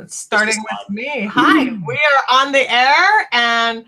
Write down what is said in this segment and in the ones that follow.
Starting with me. Hi, we are on the air, and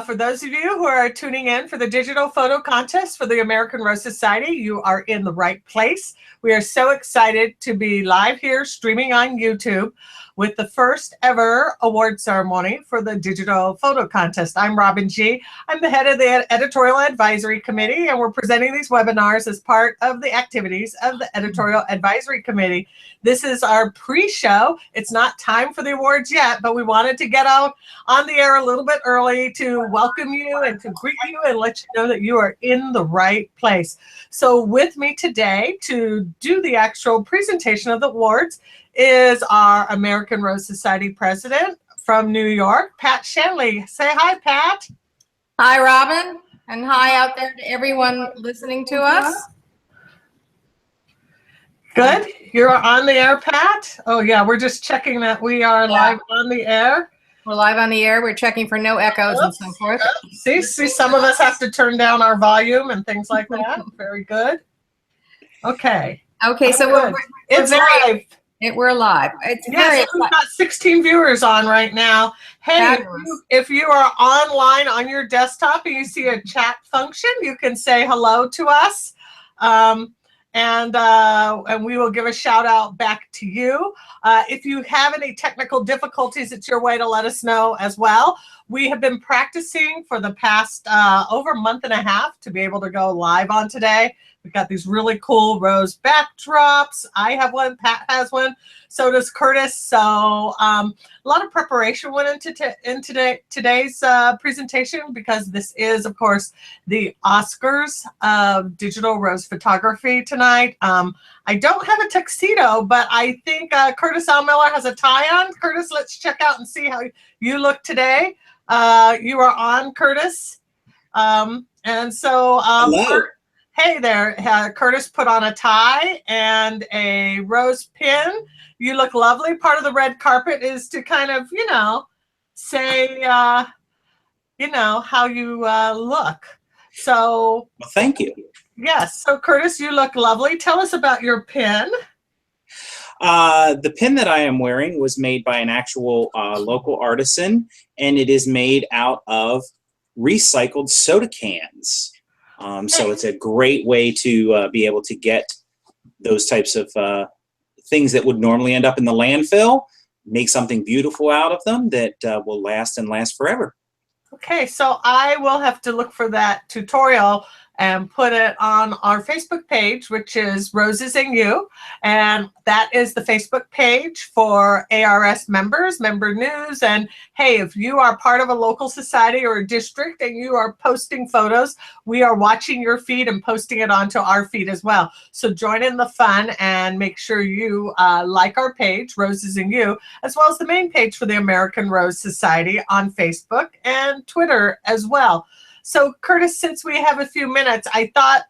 for those of you who are tuning in for the digital photo contest for the American Rose Society, you are in the right place. We are so excited to be live here streaming on YouTube with the first ever award ceremony for the digital photo contest. I'm Robin G. I'm the head of the editorial advisory committee, and we're presenting these webinars as part of the activities of the editorial advisory committee. This is our pre-show. It's not time for the awards yet, but we wanted to get out on the air a little bit early to welcome you and to greet you and let you know that you are in the right place. So with me today to do the actual presentation of the awards is our American Rose Society president from New York, Pat Shanley. Say hi, Pat. Hi, Robin, and hi out there to everyone listening to us. Good. You're on the air, Pat? Oh, yeah, we're just checking that we are live on the air. We're live on the air. We're checking for no echoes and so forth. See, some of us have to turn down our volume and things like that. Very good. Okay. Okay, so it's live. We're live. It's very exciting. We've got 16 viewers on right now. Hey, if you are online on your desktop and you see a chat function, you can say hello to us. And we will give a shout out back to you. If you have any technical difficulties, it's your way to let us know as well. We have been practicing for the past over a month and a half to be able to go live on today. We've got these really cool rose backdrops. I have one, Pat has one, so does Curtis. So a lot of preparation went into today's presentation, because this is, of course, the Oscars of digital rose photography tonight. I don't have a tuxedo, but I think Curtis Aumiller has a tie on. Curtis, let's check out and see how you look today. You are on, Curtis. And so, hey there, Curtis put on a tie and a rose pin. You look lovely. Part of the red carpet is to kind of, say, how you look. So, well, thank you. Yes. So, Curtis, you look lovely. Tell us about your pin. The pin that I am wearing was made by an actual local artisan, and it is made out of recycled soda cans. So it's a great way to be able to get those types of things that would normally end up in the landfill, make something beautiful out of them that will last and last forever. Okay, so I will have to look for that tutorial and put it on our Facebook page, which is Roses and You. And that is the Facebook page for ARS members, member news. And hey, if you are part of a local society or a district and you are posting photos, we are watching your feed and posting it onto our feed as well. So join in the fun and make sure you like our page, Roses and You, as well as the main page for the American Rose Society on Facebook and Twitter as well. So, Curtis, since we have a few minutes, I thought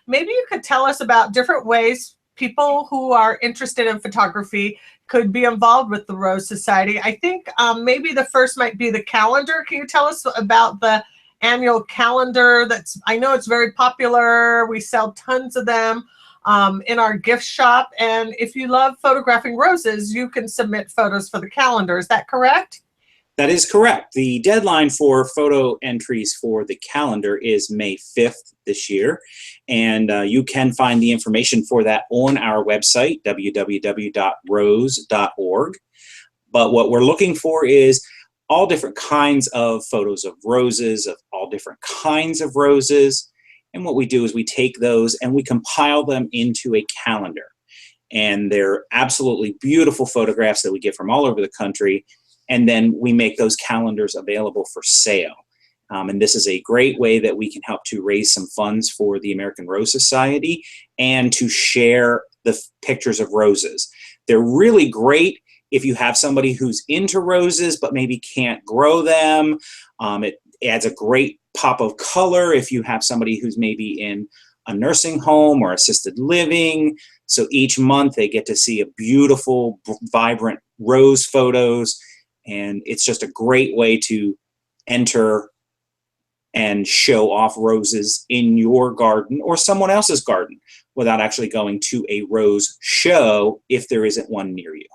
maybe you could tell us about different ways people who are interested in photography could be involved with the Rose Society. I think maybe the first might be the calendar. Can you tell us about the annual calendar? I know it's very popular. We sell tons of them in our gift shop. And if you love photographing roses, you can submit photos for the calendar. Is that correct? That is correct. The deadline for photo entries for the calendar is May 5th this year, and you can find the information for that on our website, www.rose.org. But what we're looking for is all different kinds of photos of roses, of all different kinds of roses, and what we do is we take those and we compile them into a calendar. And they're absolutely beautiful photographs that we get from all over the country. And then we make those calendars available for sale. And this is a great way that we can help to raise some funds for the American Rose Society and to share the pictures of roses. They're really great if you have somebody who's into roses but maybe can't grow them. It adds a great pop of color if you have somebody who's maybe in a nursing home or assisted living. So each month they get to see a beautiful, vibrant rose photos. And it's just a great way to enter and show off roses in your garden or someone else's garden without actually going to a rose show if there isn't one near you.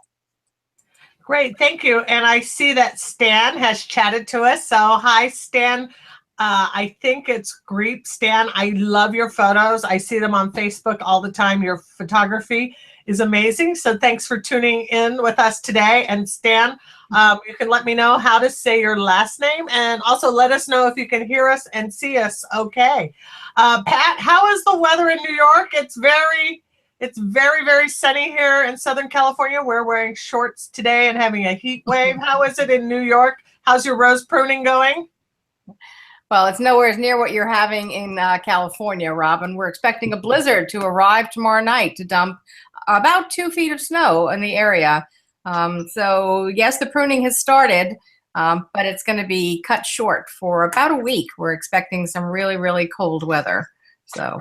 Great, thank you. And I see that Stan has chatted to us. So hi, Stan. I think it's Greep. Stan, I love your photos. I see them on Facebook all the time. Your photography is amazing. So thanks for tuning in with us today. And Stan, you can let me know how to say your last name, and also let us know if you can hear us and see us okay. Pat, how is the weather in New York? It's very, very sunny here in Southern California. We're wearing shorts today and having a heat wave. How is it in New York? How's your rose pruning going? Well, it's nowhere near what you're having in California, Robin. We're expecting a blizzard to arrive tomorrow night to dump about 2 feet of snow in the area. So yes, the pruning has started, but it's going to be cut short for about a week. We're expecting some really, really cold weather. So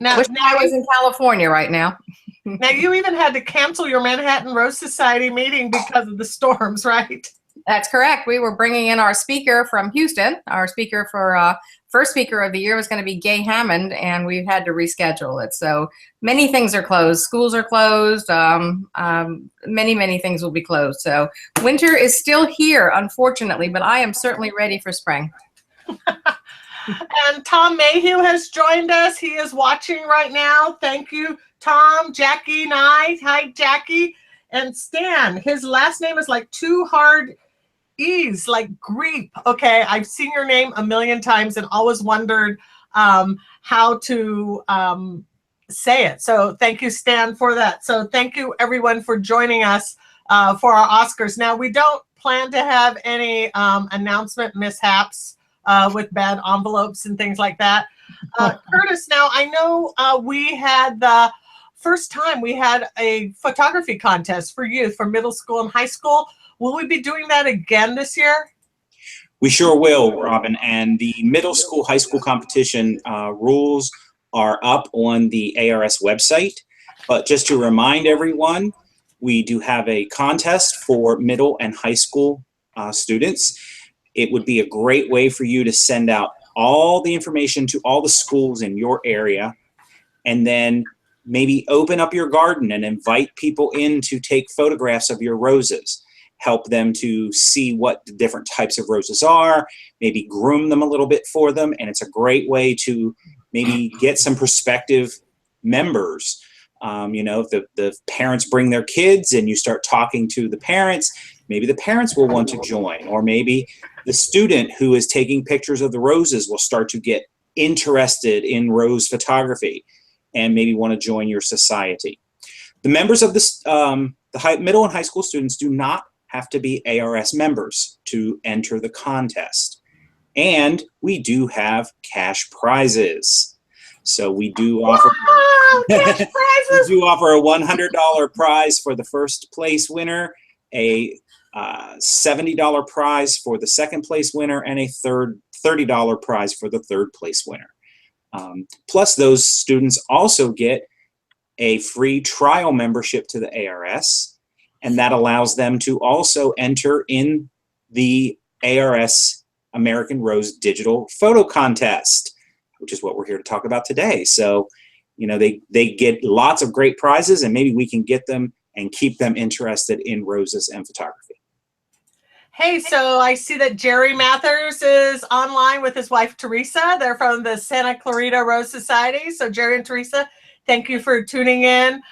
now I was in California right now. Now you even had to cancel your Manhattan Rose Society meeting because of the storms, right? That's correct. We were bringing in our speaker from Houston. Our speaker for first speaker of the year was going to be Gay Hammond, and we've had to reschedule it. So many things are closed. Schools are closed. Many things will be closed. So winter is still here, unfortunately, but I am certainly ready for spring. And Tom Mayhew has joined us. He is watching right now. Thank you, Tom. Jackie Nye. Hi, Jackie. And Stan, his last name is like 2 hard E's, like Greep. Okay, I've seen your name a million times and always wondered how to say it. So thank you, Stan, for that. So thank you, everyone, for joining us for our Oscars. Now, we don't plan to have any announcement mishaps with bad envelopes and things like that. Curtis, now I know we had the first time we had a photography contest for youth, for middle school and high school. Will we be doing that again this year? We sure will, Robin. And the middle school, high school competition rules are up on the ARS website. But just to remind everyone, we do have a contest for middle and high school students. It would be a great way for you to send out all the information to all the schools in your area, and then maybe open up your garden and invite people in to take photographs of your roses. Help them to see what the different types of roses are, maybe groom them a little bit for them, and it's a great way to maybe get some prospective members. You know, if the parents bring their kids and you start talking to the parents, maybe the parents will want to join, or maybe the student who is taking pictures of the roses will start to get interested in rose photography and maybe want to join your society. The members of this, middle and high school students do not have to be ARS members to enter the contest. And we do have cash prizes. So we do offer cash prizes. We do offer a $100 prize for the first place winner, a $70 prize for the second place winner, and a $30 prize for the third place winner. Plus, those students also get a free trial membership to the ARS, and that allows them to also enter in the ARS American Rose Digital Photo Contest, which is what we're here to talk about today. So, you know, they get lots of great prizes, and maybe we can get them and keep them interested in roses and photography. Hey, so I see that Jerry Mathers is online with his wife, Teresa. They're from the Santa Clarita Rose Society. So Jerry and Teresa, thank you for tuning in.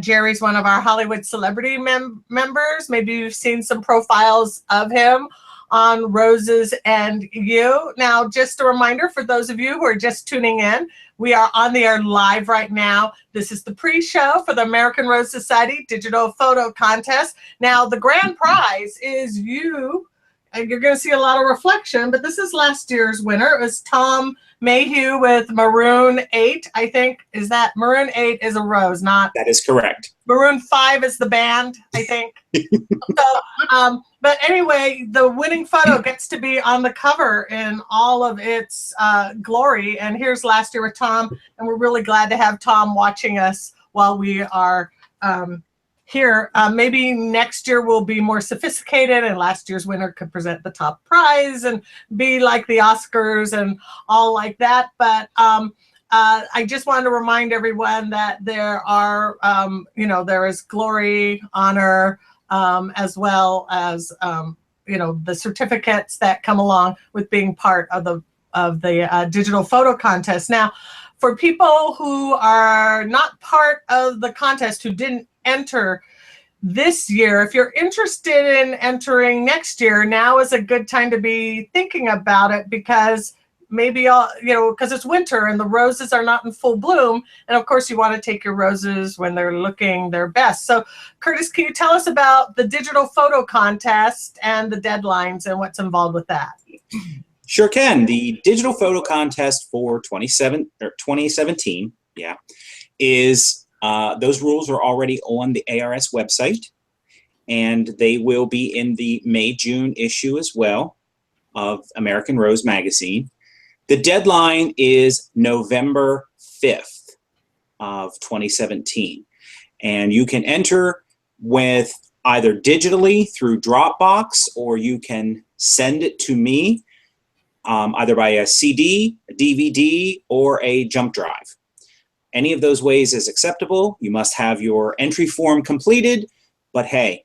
Jerry's one of our Hollywood celebrity members. Maybe you've seen some profiles of him on Roses and You. Now, just a reminder for those of you who are just tuning in, we are on the air live right now. This is the pre-show for the American Rose Society Digital Photo Contest. Now, the grand prize is you, and you're going to see a lot of reflection, but this is last year's winner. It was Tom Mayhew with Maroon 8, I think. Is that Maroon 8 is a rose, not? That is correct. Maroon 5 is the band, I think. So, but anyway, the winning photo gets to be on the cover in all of its glory. And here's last year with Tom, and we're really glad to have Tom watching us while we are here. Maybe next year we'll be more sophisticated, and last year's winner could present the top prize and be like the Oscars and all like that. But I just wanted to remind everyone that there are, you know, there is glory, honor, as well as the certificates that come along with being part of the digital photo contest. Now, for people who are not part of the contest, who didn't enter this year, if you're interested in entering next year, now is a good time to be thinking about it, because maybe because it's winter and the roses are not in full bloom, and of course you want to take your roses when they're looking their best. So Curtis, can you tell us about the digital photo contest and the deadlines and what's involved with that? Sure can. The digital photo contest for 2017, is those rules are already on the ARS website, and they will be in the May-June issue as well of American Rose magazine. The deadline is November 5th of 2017, and you can enter with either digitally through Dropbox, or you can send it to me either by a CD, a DVD, or a jump drive. Any of those ways is acceptable. You must have your entry form completed, but hey,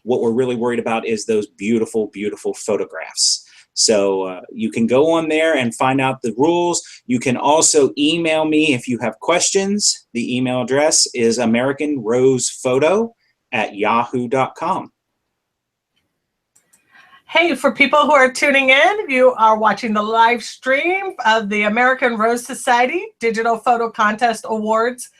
what we're really worried about is those beautiful, beautiful photographs. So you can go on there and find out the rules. You can also email me if you have questions. The email address is americanrosephoto@yahoo.com. Hey, for people who are tuning in, you are watching the live stream of the American Rose Society Digital Photo Contest Awards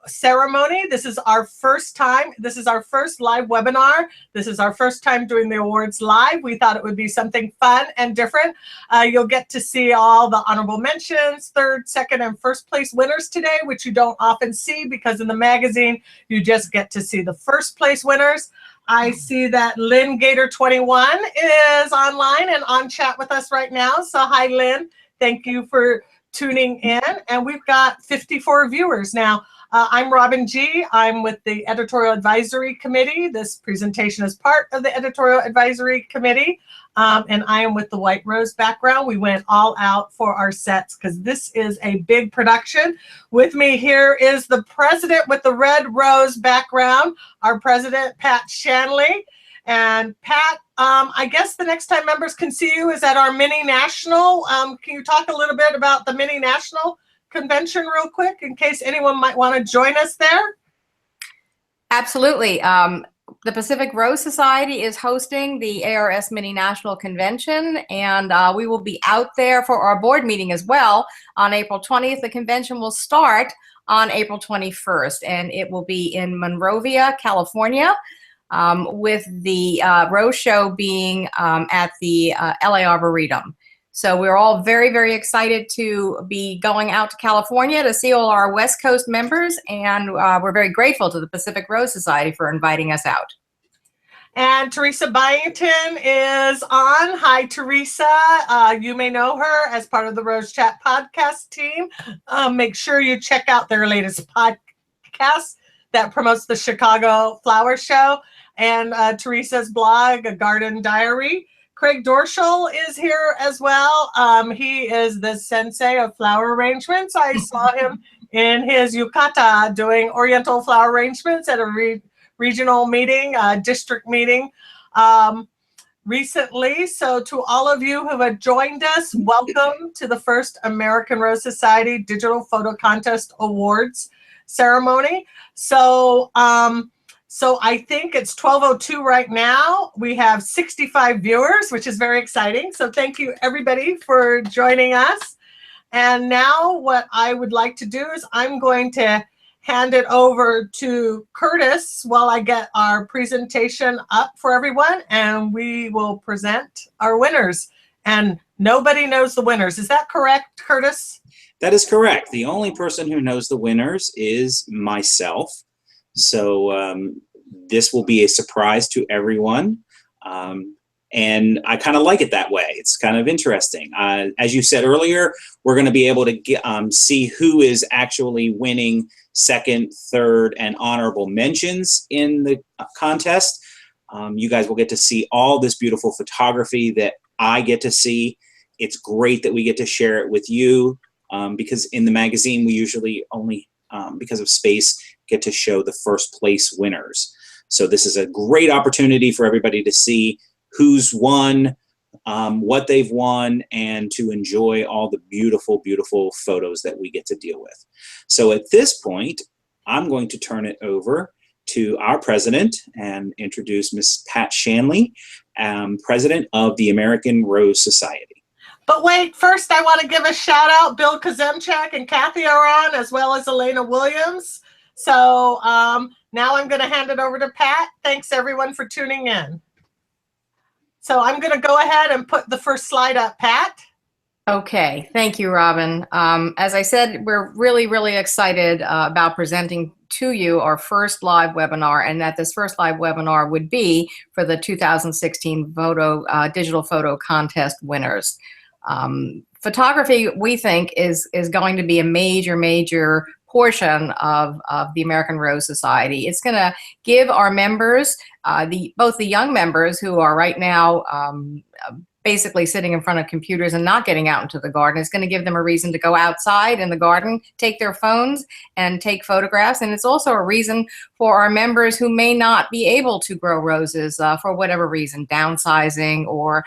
ceremony. This is our first time. This is our first live webinar. This is our first time doing the awards live. We thought it would be something fun and different. You'll get to see all the honorable mentions, third, second, and first place winners today, which you don't often see, because in the magazine, you just get to see the first place winners. I see that Lynn Gator 21 is online and on chat with us right now. So hi, Lynn. Thank you for tuning in. And we've got 54 viewers now. I'm Robin G. I'm with the Editorial Advisory Committee. This presentation is part of the Editorial Advisory Committee. And I am with the White Rose background. We went all out for our sets because this is a big production. With me here is the president with the Red Rose background, our president, Pat Shanley. And Pat, I guess the next time members can see you is at our mini national. Can you talk a little bit about the mini national convention real quick, in case anyone might want to join us there? Absolutely. The Pacific Rose Society is hosting the ARS Mini National Convention, and we will be out there for our board meeting as well on April 20th. The convention will start on April 21st, and it will be in Monrovia, California, with the Rose Show being at the LA Arboretum. So we're all very, very excited to be going out to California to see all our West Coast members, and we're very grateful to the Pacific Rose Society for inviting us out. And Teresa Byington is on. Hi, Teresa. You may know her as part of the Rose Chat podcast team. Make sure you check out their latest podcast that promotes the Chicago Flower Show, and Teresa's blog, A Garden Diary. Craig Dorschel is here as well. He is the sensei of flower arrangements. I saw him in his yukata doing Oriental flower arrangements at a regional meeting, district meeting recently. So to all of you who have joined us, welcome to the first American Rose Society Digital Photo Contest Awards ceremony. So I think it's 12:02 right now. We have 65 viewers, which is very exciting. So thank you, everybody, for joining us. And now what I would like to do is I'm going to hand it over to Curtis while I get our presentation up for everyone, and we will present our winners. And nobody knows the winners. Is that correct, Curtis? That is correct. The only person who knows the winners is myself. So this will be a surprise to everyone. And I kind of like it that way. It's kind of interesting. As you said earlier, we're going to be able to see who is actually winning second, third, and honorable mentions in the contest. You guys will get to see all this beautiful photography that I get to see. It's great that we get to share it with you because in the magazine, we usually only, because of space, get to show the first place winners. So this is a great opportunity for everybody to see who's won, what they've won, and to enjoy all the beautiful, beautiful photos that we get to deal with. So at this point, I'm going to turn it over to our president and introduce Miss Pat Shanley, president of the American Rose Society. But wait, first I want to give a shout out. Bill Kazemchak and Kathy are on, as well as Elena Williams. So now I'm going to hand it over to Pat. Thanks everyone for tuning in. So I'm going to go ahead and put the first slide up, Pat. Okay, thank you, Robin. As I said, we're really, really excited about presenting to you our first live webinar, and that this first live webinar would be for the 2016 digital photo contest winners. Photography, we think, is going to be a major, major portion of the American Rose Society. It's going to give our members, both the young members who are right now basically sitting in front of computers and not getting out into the garden. It's going to give them a reason to go outside in the garden, take their phones and take photographs. And it's also a reason for our members who may not be able to grow roses for whatever reason, downsizing or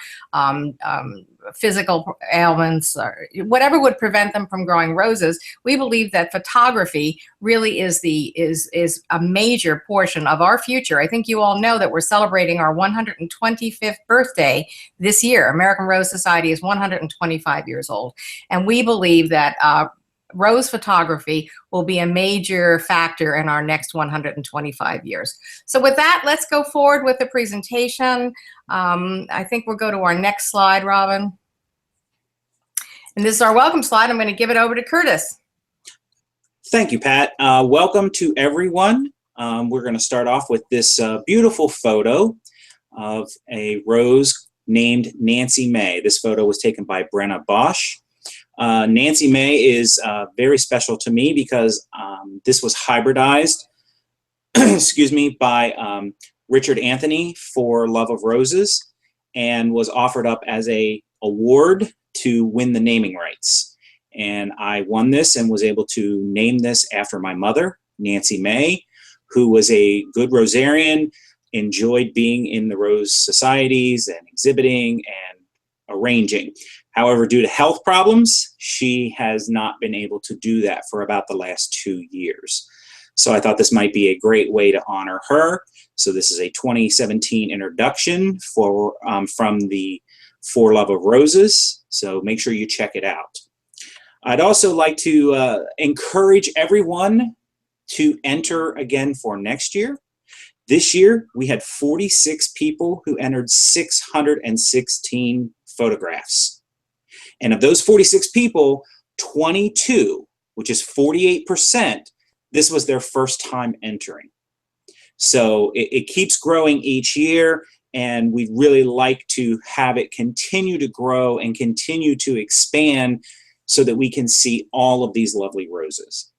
physical ailments, or whatever would prevent them from growing roses. We believe that photography really is a major portion of our future. I think you all know that we're celebrating our 125th birthday this year. American Rose Society is 125 years old, and we believe that rose photography will be a major factor in our next 125 years. So with that, let's go forward with the presentation. I think we'll go to our next slide, Robin. And this is our welcome slide. I'm going to give it over to Curtis. Thank you, Pat. Welcome to everyone. We're going to start off with this beautiful photo of a rose named Nancy May. This photo was taken by Brenna Bosch. Nancy May is very special to me because this was hybridized excuse me, by Richard Anthony for Love of Roses, and was offered up as an award to win the naming rights. And I won this and was able to name this after my mother, Nancy May, who was a good rosarian, enjoyed being in the rose societies and exhibiting and arranging. However, due to health problems, she has not been able to do that for about the last 2 years. So I thought this might be a great way to honor her. So this is a 2017 introduction from the For Love of Roses. So make sure you check it out. I'd also like to encourage everyone to enter again for next year. This year, we had 46 people who entered 616 photographs. And of those 46 people, 22, which is 48%, this was their first time entering. So it keeps growing each year, and we'd really like to have it continue to grow and continue to expand so that we can see all of these lovely roses.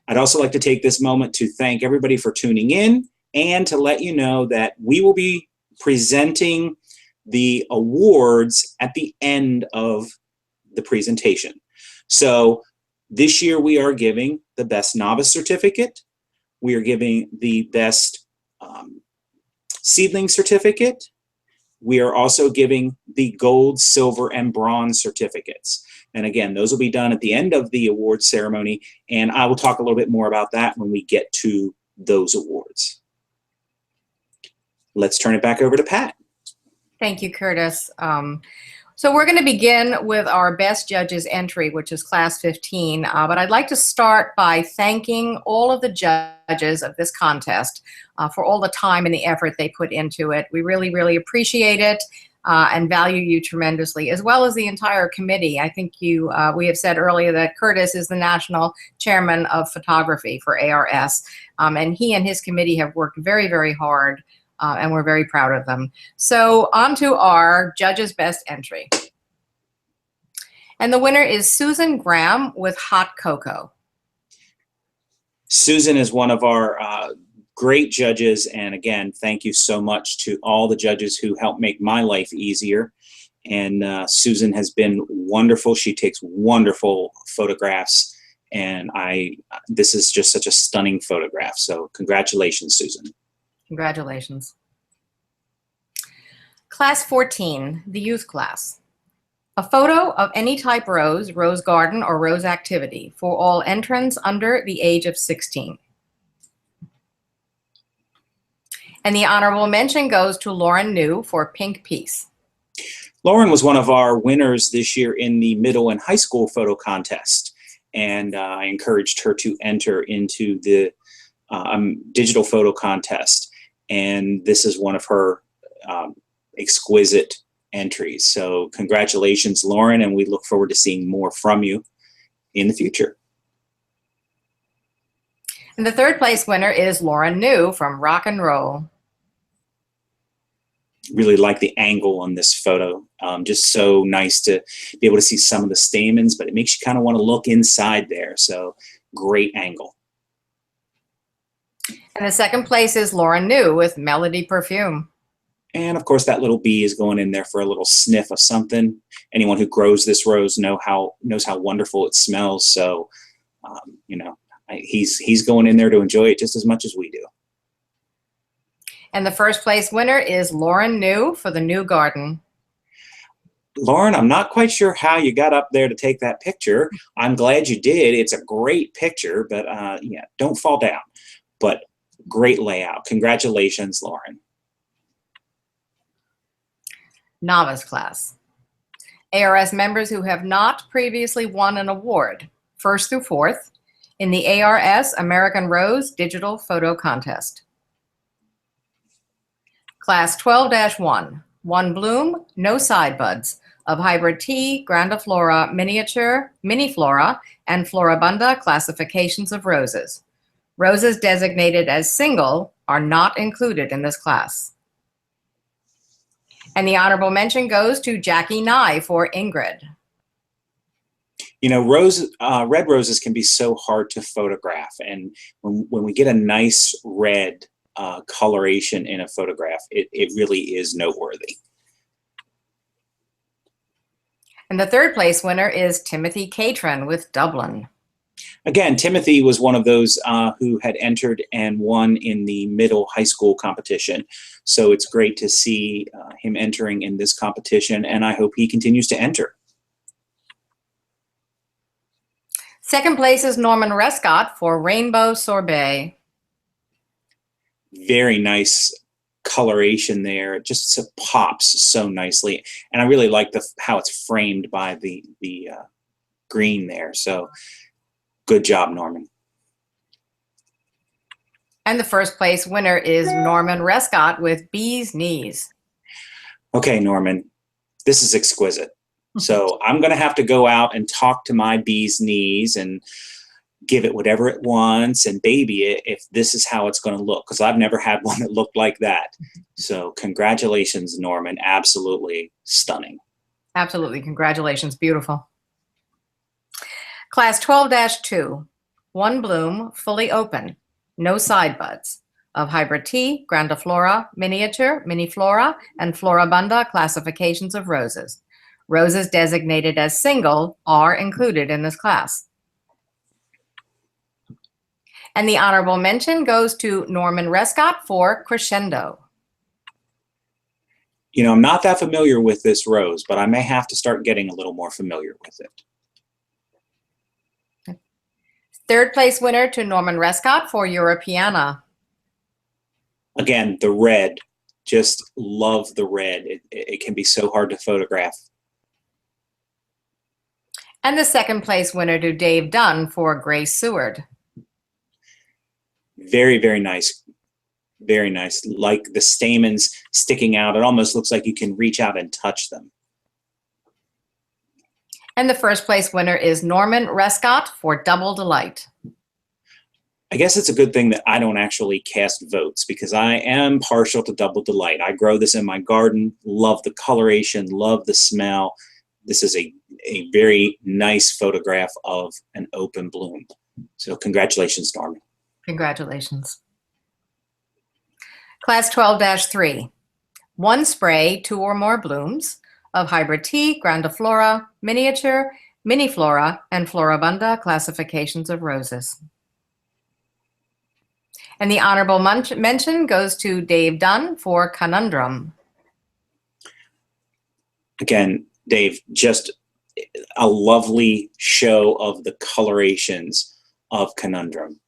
I'd also like to take this moment to thank everybody for tuning in and to let you know that we will be presenting the awards at the end of the presentation. So this year we are giving the Best Novice Certificate. We are giving the Best Seedling Certificate. We are also giving the Gold, Silver, and Bronze certificates. And again, those will be done at the end of the awards ceremony, and I will talk a little bit more about that when we get to those awards. Let's turn it back over to Pat. Thank you, Curtis. So we're going to begin with our Best Judges entry, which is Class 15. But I'd like to start by thanking all of the judges of this contest for all the time and the effort they put into it. We really, really appreciate it and value you tremendously, as well as the entire committee. I think we have said earlier that Curtis is the National Chairman of Photography for ARS, and he and his committee have worked very, very hard. And we're very proud of them. So on to our Judges' Best Entry. And the winner is Susan Graham with Hot Cocoa. Susan is one of our great judges. And again, thank you so much to all the judges who helped make my life easier. And Susan has been wonderful. She takes wonderful photographs. And this is just such a stunning photograph. So congratulations, Susan. Congratulations. Class 14, the youth class. A photo of any type rose, rose garden, or rose activity for all entrants under the age of 16. And the honorable mention goes to Lauren New for Pink Peace. Lauren was one of our winners this year in the middle and high school photo contest. And I encouraged her to enter into the digital photo contest. And this is one of her exquisite entries. So congratulations, Lauren, and we look forward to seeing more from you in the future. And the third place winner is Lauren New from Rock and Roll. Really like the angle on this photo. Just so nice to be able to see some of the stamens, but it makes you kind of want to look inside there. So great angle. And the second place is Lauren New with Melody Perfume. And of course, that little bee is going in there for a little sniff of something. Anyone who grows this rose knows how wonderful it smells. So, you know, he's going in there to enjoy it just as much as we do. And the first place winner is Lauren New for the New Garden. Lauren, I'm not quite sure how you got up there to take that picture. I'm glad you did. It's a great picture, but yeah, don't fall down. But great layout. Congratulations, Lauren. Novice class. ARS members who have not previously won an award, 1st through 4th, in the ARS American Rose Digital Photo Contest. Class 12-1, 1 bloom, no side buds, of hybrid tea, grandiflora, miniature, miniflora, and floribunda classifications of roses. Roses designated as single are not included in this class. And the honorable mention goes to Jackie Nye for Ingrid. You know, red roses can be so hard to photograph. And when we get a nice red coloration in a photograph, it really is noteworthy. And the third place winner is Timothy Catron with Dublin. Again, Timothy was one of those who had entered and won in the middle high school competition. So it's great to see him entering in this competition, and I hope he continues to enter. Second place is Norman Rescott for Rainbow Sorbet. Very nice coloration there. It just pops so nicely. And I really like how it's framed by the green there. So good job, Norman. And the first place winner is Norman Rescott with Bee's Knees. Okay, Norman, this is exquisite. So I'm going to have to go out and talk to my bee's knees and give it whatever it wants and baby it if this is how it's going to look, because I've never had one that looked like that. So congratulations, Norman. Absolutely stunning. Absolutely. Congratulations. Beautiful. Class 12-2, 1 bloom, fully open, no side buds, of hybrid tea, grandiflora, miniature, miniflora, and floribunda classifications of roses. Roses designated as single are included in this class. And the honorable mention goes to Norman Rescott for Crescendo. You know, I'm not that familiar with this rose, but I may have to start getting a little more familiar with it. Third place winner to Norman Rescott for Europeana. Again, the red, just love the red. It can be so hard to photograph. And the second place winner to Dave Dunn for Grace Seward. Very, very nice. Very nice. Like the stamens sticking out. It almost looks like you can reach out and touch them. And the first place winner is Norman Rescott for Double Delight. I guess it's a good thing that I don't actually cast votes because I am partial to Double Delight. I grow this in my garden, love the coloration, love the smell. This is a very nice photograph of an open bloom. So congratulations, Norman. Congratulations. Class 12-3, 1 spray, 2 or more blooms of hybrid tea, grandiflora, miniature, miniflora, and floribunda classifications of roses. And the honorable mention goes to Dave Dunn for Conundrum. Again, Dave, just a lovely show of the colorations of Conundrum.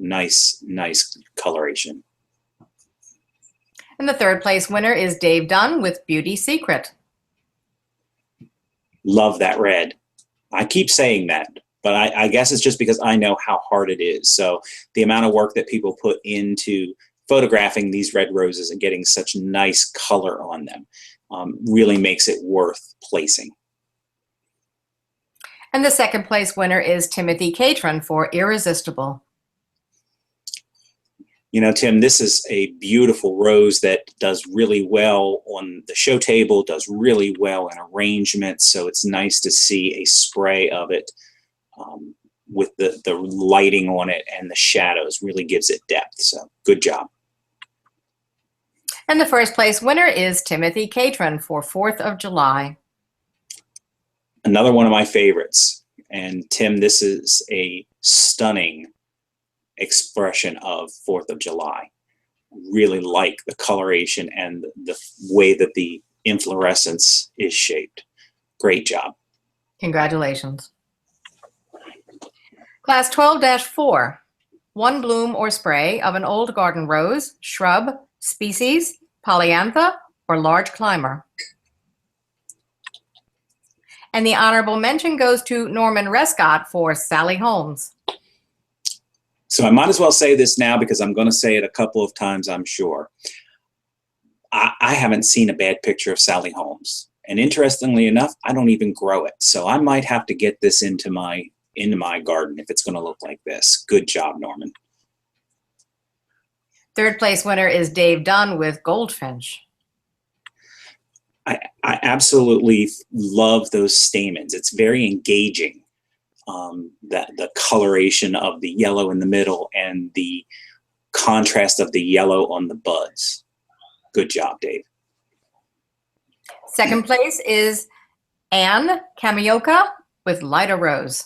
Nice, nice coloration. And the third place winner is Dave Dunn with Beauty Secret. Love that red. I keep saying that, but I guess it's just because I know how hard it is. So the amount of work that people put into photographing these red roses and getting such nice color on them really makes it worth placing. And the second place winner is Timothy Catron for Irresistible. You know, Tim, this is a beautiful rose that does really well on the show table, does really well in arrangements. So it's nice to see a spray of it with the lighting on it and the shadows really gives it depth. So good job. And the first place winner is Timothy Catron for 4th of July. Another one of my favorites. And Tim, this is a stunning expression of 4th of July. Really like the coloration and the way that the inflorescence is shaped. Great job. Congratulations. Class 12-4, one bloom or spray of an old garden rose, shrub, species, polyantha, or large climber. And the honorable mention goes to Norman Rescott for Sally Holmes. So I might as well say this now because I'm going to say it a couple of times, I'm sure. I haven't seen a bad picture of Sally Holmes. And interestingly enough, I don't even grow it. So I might have to get this into my garden if it's going to look like this. Good job, Norman. Third place winner is Dave Dunn with Goldfinch. I absolutely love those stamens. It's very engaging. The coloration of the yellow in the middle and the contrast of the yellow on the buds. Good job, Dave. Second place is Anne Kamioka with Lighter Rose.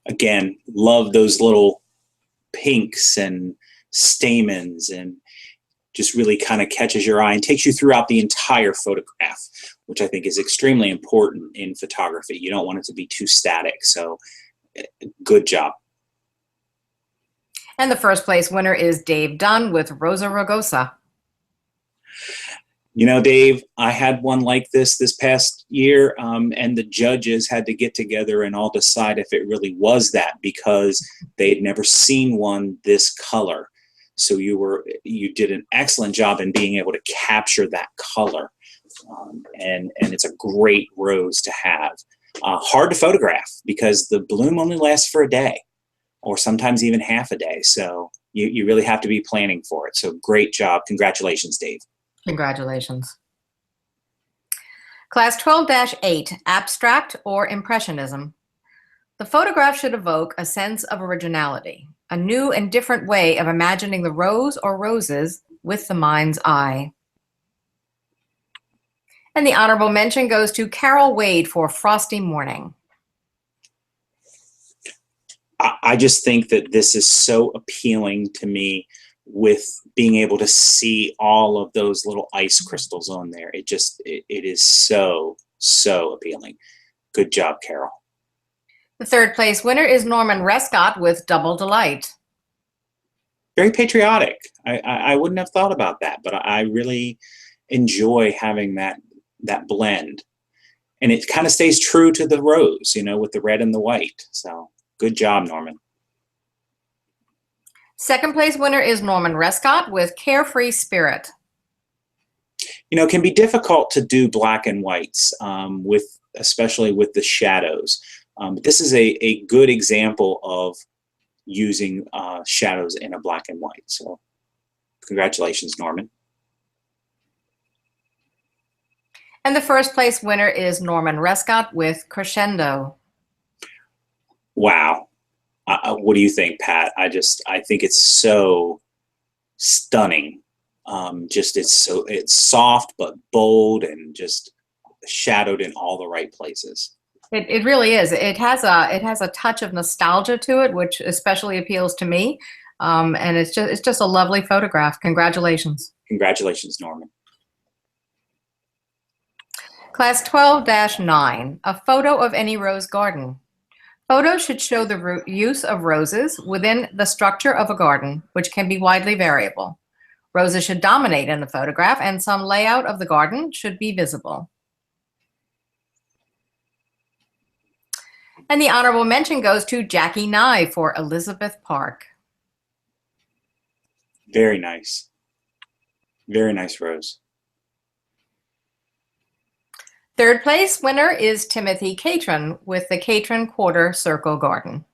Again, love those little pinks and stamens and just really kind of catches your eye and takes you throughout the entire photograph, which I think is extremely important in photography. You don't want it to be too static, so good job. And the first place winner is Dave Dunn with Rosa Rugosa. You know, Dave, I had one like this past year, and the judges had to get together and all decide if it really was that because they'd never seen one this color. So you did an excellent job in being able to capture that color, and it's a great rose to have. Hard to photograph because the bloom only lasts for a day, or sometimes even half a day. So you really have to be planning for it. So great job, congratulations, Dave. Congratulations. Class 12-8, Abstract or Impressionism. The photograph should evoke a sense of originality, a new and different way of imagining the rose or roses with the mind's eye. And the honorable mention goes to Carol Wade for Frosty Morning. I just think that this is so appealing to me with being able to see all of those little ice crystals on there. It is so appealing. Good job, Carol. The third place winner is Norman Rescott with Double Delight. Very patriotic. I wouldn't have thought about that, but I really enjoy having that blend. And it kind of stays true to the rose, you know, with the red and the white. So good job, Norman. Second place winner is Norman Rescott with Carefree Spirit. You know, it can be difficult to do black and whites, especially with the shadows. But this is a good example of using shadows in a black and white. So congratulations, Norman. And the first place winner is Norman Rescott with Crescendo. Wow. What do you think, Pat? I think it's so stunning. It's soft but bold and just shadowed in all the right places. It really is. It has a touch of nostalgia to it, which especially appeals to me. And it's just a lovely photograph. Congratulations. Congratulations, Norman. Class 12-9, a photo of any rose garden. Photos should show the use of roses within the structure of a garden, which can be widely variable. Roses should dominate in the photograph, and some layout of the garden should be visible. And the honorable mention goes to Jackie Nye for Elizabeth Park. Very nice. Very nice rose. Third place winner is Timothy Catron with the Catron Quarter Circle Garden.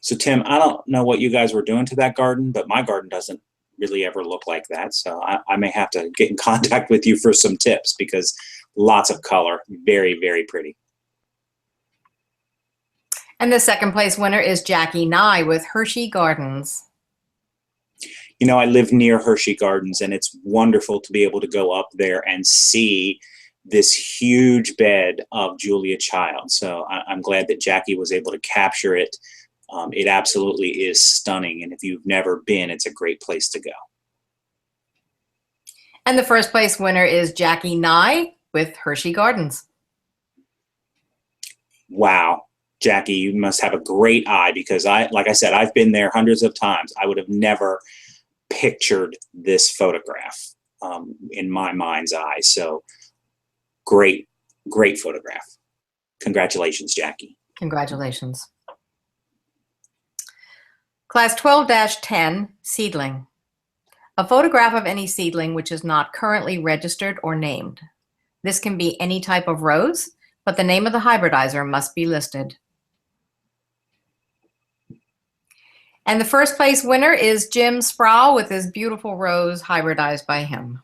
So Tim, I don't know what you guys were doing to that garden, but my garden doesn't really ever look like that. So I may have to get in contact with you for some tips, because lots of color, very, very pretty. And the second place winner is Jackie Nye with Hershey Gardens. You know, I live near Hershey Gardens, and it's wonderful to be able to go up there and see this huge bed of Julia Child. So I'm glad that Jackie was able to capture it. It absolutely is stunning, and if you've never been, it's a great place to go. And the first place winner is Jackie Nye with Hershey Gardens. Wow, Jackie, you must have a great eye, because like I said, I've been there hundreds of times. I would have never pictured this photograph in my mind's eye. So great, great photograph. Congratulations, Jackie. Congratulations. Class 12-10, Seedling. A photograph of any seedling which is not currently registered or named. This can be any type of rose, but the name of the hybridizer must be listed. And the first place winner is Jim Sproul with his beautiful rose hybridized by him.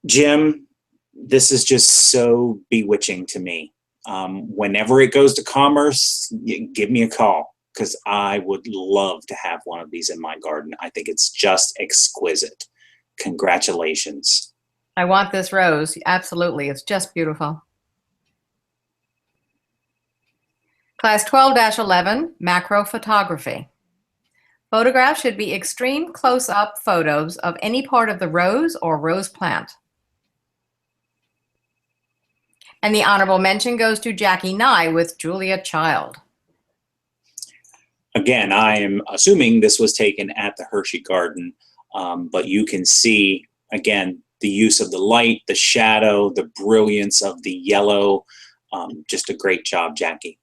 Jim, this is just so bewitching to me. Whenever it goes to commerce, give me a call, because I would love to have one of these in my garden. I think it's just exquisite. Congratulations. I want this rose. Absolutely. It's just beautiful. Class 12-11, macro photography. Photographs should be extreme close-up photos of any part of the rose or rose plant. And the honorable mention goes to Jackie Nye with Julia Child. Again, I am assuming this was taken at the Hershey Garden, but you can see, again, the use of the light, the shadow, the brilliance of the yellow. Just a great job, Jackie.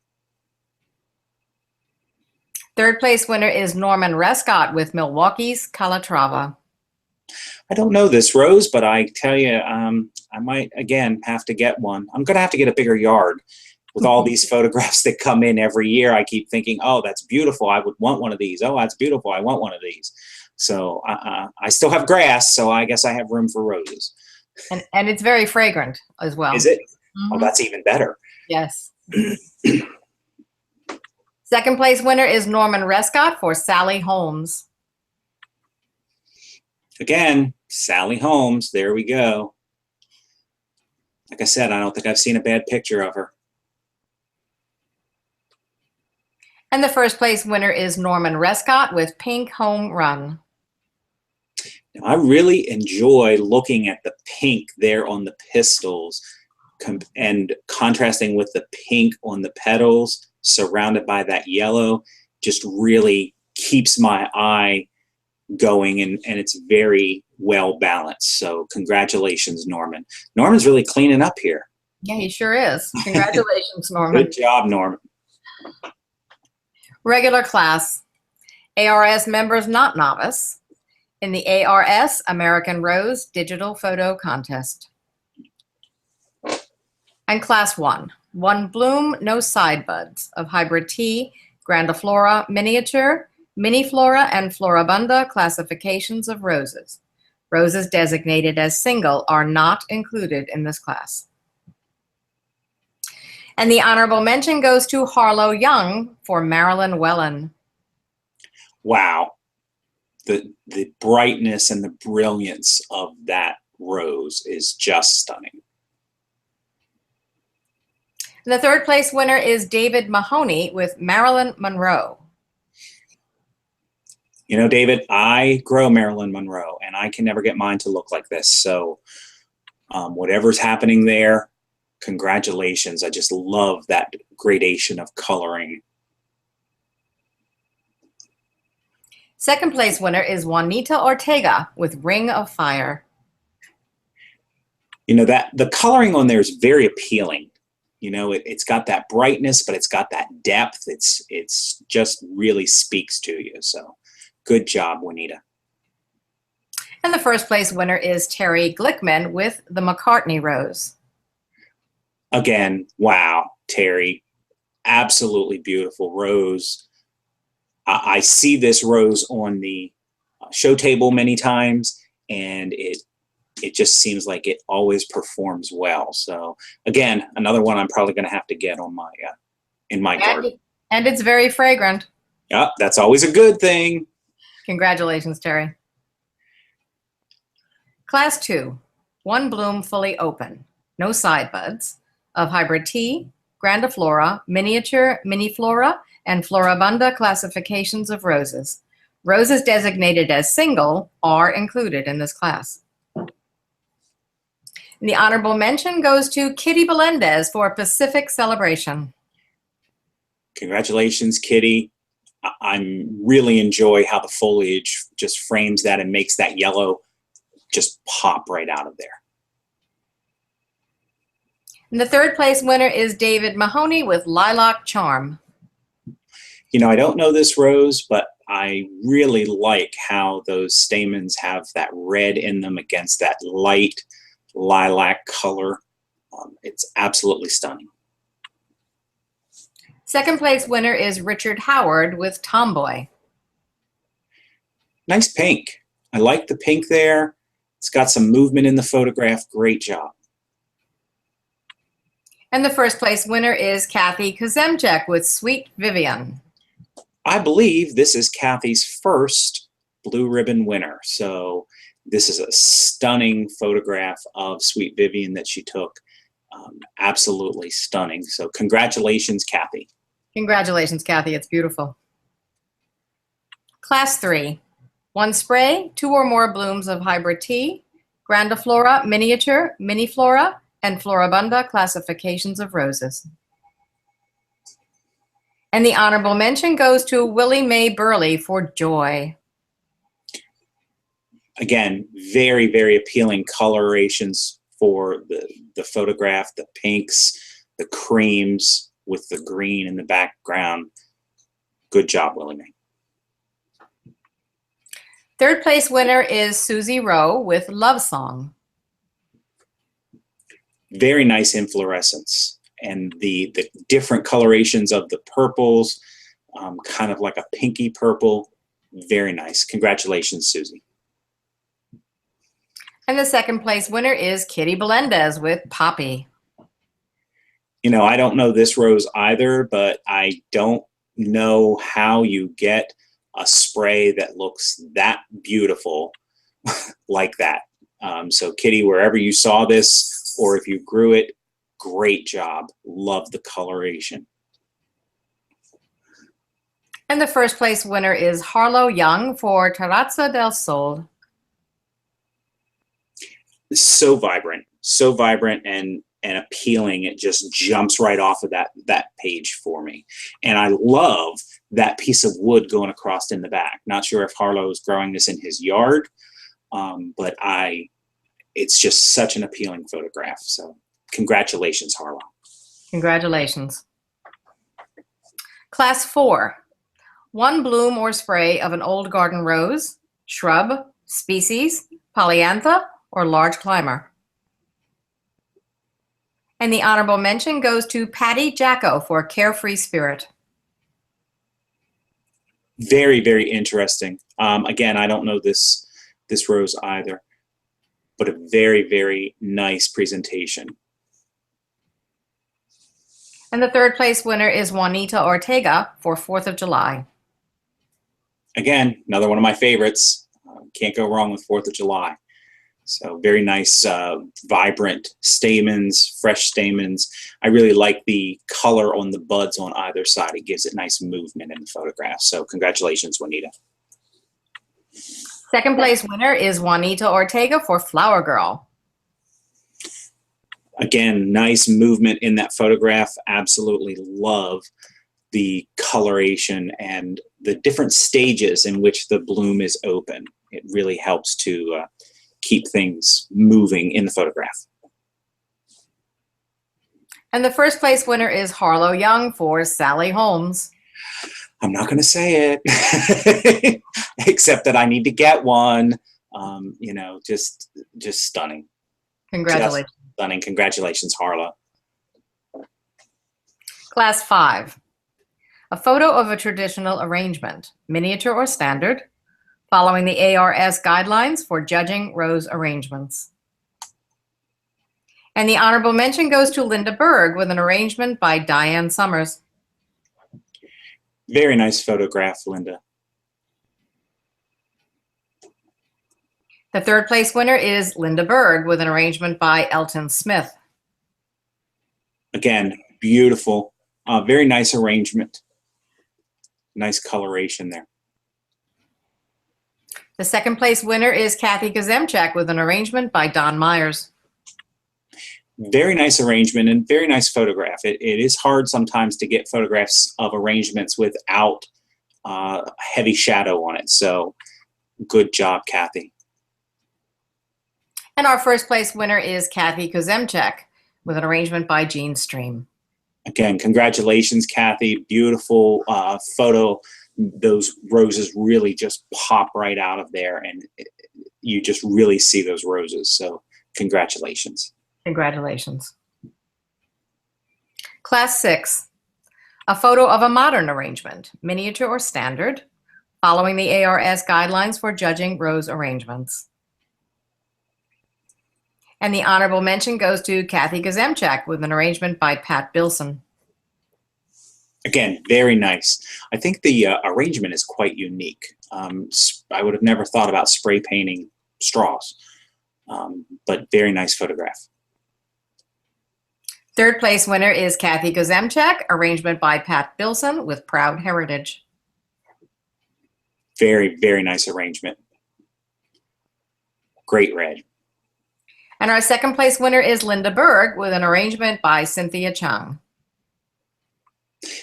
Third place winner is Norman Rescott with Milwaukee's Calatrava. I don't know this rose, but I tell you, I might, again, have to get one. I'm going to have to get a bigger yard. With all these photographs that come in every year, I keep thinking, oh, that's beautiful. I would want one of these. Oh, that's beautiful. I want one of these. So I still have grass, so I guess I have room for roses. And it's very fragrant as well. Is it? Mm-hmm. Oh, that's even better. Yes. Second place winner is Norman Rescott for Sally Holmes. Again, Sally Holmes. There we go. Like I said, I don't think I've seen a bad picture of her. And the first place winner is Norman Rescott with Pink Home Run. Now, I really enjoy looking at the pink there on the pistils and contrasting with the pink on the petals surrounded by that yellow. Just really keeps my eye going, and it's very well balanced. So congratulations, Norman. Norman's really cleaning up here. Yeah, he sure is. Congratulations, Norman. Good job, Norman. Regular class, ARS members not novice, in the ARS American Rose Digital Photo Contest. And class 1 bloom, no side buds of hybrid tea, grandiflora, miniature, miniflora, and floribunda classifications of roses. Roses designated as single are not included in this class. And the honorable mention goes to Harlow Young for Marilyn Wellen. Wow. The brightness and the brilliance of that rose is just stunning. And the third place winner is David Mahoney with Marilyn Monroe. You know, David, I grow Marilyn Monroe, and I can never get mine to look like this. So whatever's happening there, congratulations. I just love that gradation of coloring. Second place winner is Juanita Ortega with Ring of Fire. You know, that the coloring on there is very appealing. You know, it's got that brightness, but it's got that depth. It's just really speaks to you. So good job, Juanita. And the first place winner is Terry Glickman with the McCartney Rose. Again, wow, Terry, absolutely beautiful rose. I see this rose on the show table many times, and it just seems like it always performs well. So again, another one I'm probably going to have to get on my in my garden. And it's very fragrant. Yeah, that's always a good thing. Congratulations, Terry. Class 2, one bloom fully open, no side buds, of hybrid tea, grandiflora, miniature, miniflora, and floribunda classifications of roses. Roses designated as single are included in this class. And the honorable mention goes to Kitty Belendez for Pacific Celebration. Congratulations, Kitty. I really enjoy how the foliage just frames that and makes that yellow just pop right out of there. And the third place winner is David Mahoney with Lilac Charm. You know, I don't know this rose, but I really like how those stamens have that red in them against that light lilac color. It's absolutely stunning. Second place winner is Richard Howard with Tomboy. Nice pink. I like the pink there. It's got some movement in the photograph. Great job. And the first place winner is Kathy Kazemchek with Sweet Vivian. I believe this is Kathy's first blue ribbon winner. So this is a stunning photograph of Sweet Vivian that she took. Absolutely stunning. So congratulations, Kathy. Congratulations, Kathy. It's beautiful. Class 3, one spray, 2 or more blooms of hybrid tea, grandiflora, miniature, miniflora, and floribunda classifications of roses. And the honorable mention goes to Willie Mae Burley for Joy. Again, very, very appealing colorations for the photograph, the pinks, the creams with the green in the background. Good job, Willie Mae. Third place winner is Susie Rowe with Love Song. Very nice inflorescence, and the different colorations of the purples, kind of like a pinky purple. Very nice. Congratulations, Susie. And the second place winner is Kitty Belendez with Poppy. You know, I don't know this rose either, but I don't know how you get a spray that looks that beautiful like that. So Kitty, wherever you saw this, or if you grew it, great job. Love the coloration. And the first place winner is Harlow Young for Terrazza del Sol. So vibrant and appealing. It just jumps right off of that page for me. And I love that piece of wood going across in the back. Not sure if Harlow is growing this in his yard, but it's just such an appealing photograph. So congratulations, Harlow. Congratulations. Class 4, one bloom or spray of an old garden rose, shrub, species, polyantha, or large climber. And the honorable mention goes to Patty Jacko for Carefree Spirit. Very, very interesting. Again, I don't know this rose either, but a very, very nice presentation. And the third place winner is Juanita Ortega for 4th of July. Again, another one of my favorites. Can't go wrong with 4th of July. So very nice, vibrant stamens, fresh stamens. I really like the color on the buds on either side. It gives it nice movement in the photograph. So congratulations, Juanita. Second place winner is Juanita Ortega for Flower Girl. Again, nice movement in that photograph. Absolutely love the coloration and the different stages in which the bloom is open. It really helps to keep things moving in the photograph. And the first place winner is Harlow Young for Sally Holmes. I'm not going to say it, except that I need to get one. You know, just stunning. Congratulations. Just stunning. Congratulations, Harlow. Class 5. A photo of a traditional arrangement, miniature or standard, following the ARS guidelines for judging rose arrangements. And the honorable mention goes to Linda Berg with an arrangement by Diane Summers. Very nice photograph, Linda. The third place winner is Linda Berg with an arrangement by Elton Smith. Again, beautiful, very nice arrangement. Nice coloration there. The second place winner is Kathy Kazemchak with an arrangement by Don Myers. Very nice arrangement and very nice photograph. It is hard sometimes to get photographs of arrangements without heavy shadow on it. So good job, Kathy. And our first place winner is Kathy Kazemchak with an arrangement by Jean Stream. Again, congratulations, Kathy. Beautiful photo. Those roses really just pop right out of there, and you just really see those roses. So congratulations. Congratulations. Class 6. A photo of a modern arrangement, miniature or standard, following the ARS guidelines for judging rose arrangements. And the honorable mention goes to Kathy Kazemchak with an arrangement by Pat Bilson. Again, very nice. I think the arrangement is quite unique. I would have never thought about spray painting straws, but very nice photograph. Third place winner is Kathy Kazemchak, arrangement by Pat Bilson with Proud Heritage. Very, very nice arrangement. Great red. And our second place winner is Linda Berg with an arrangement by Cynthia Chung.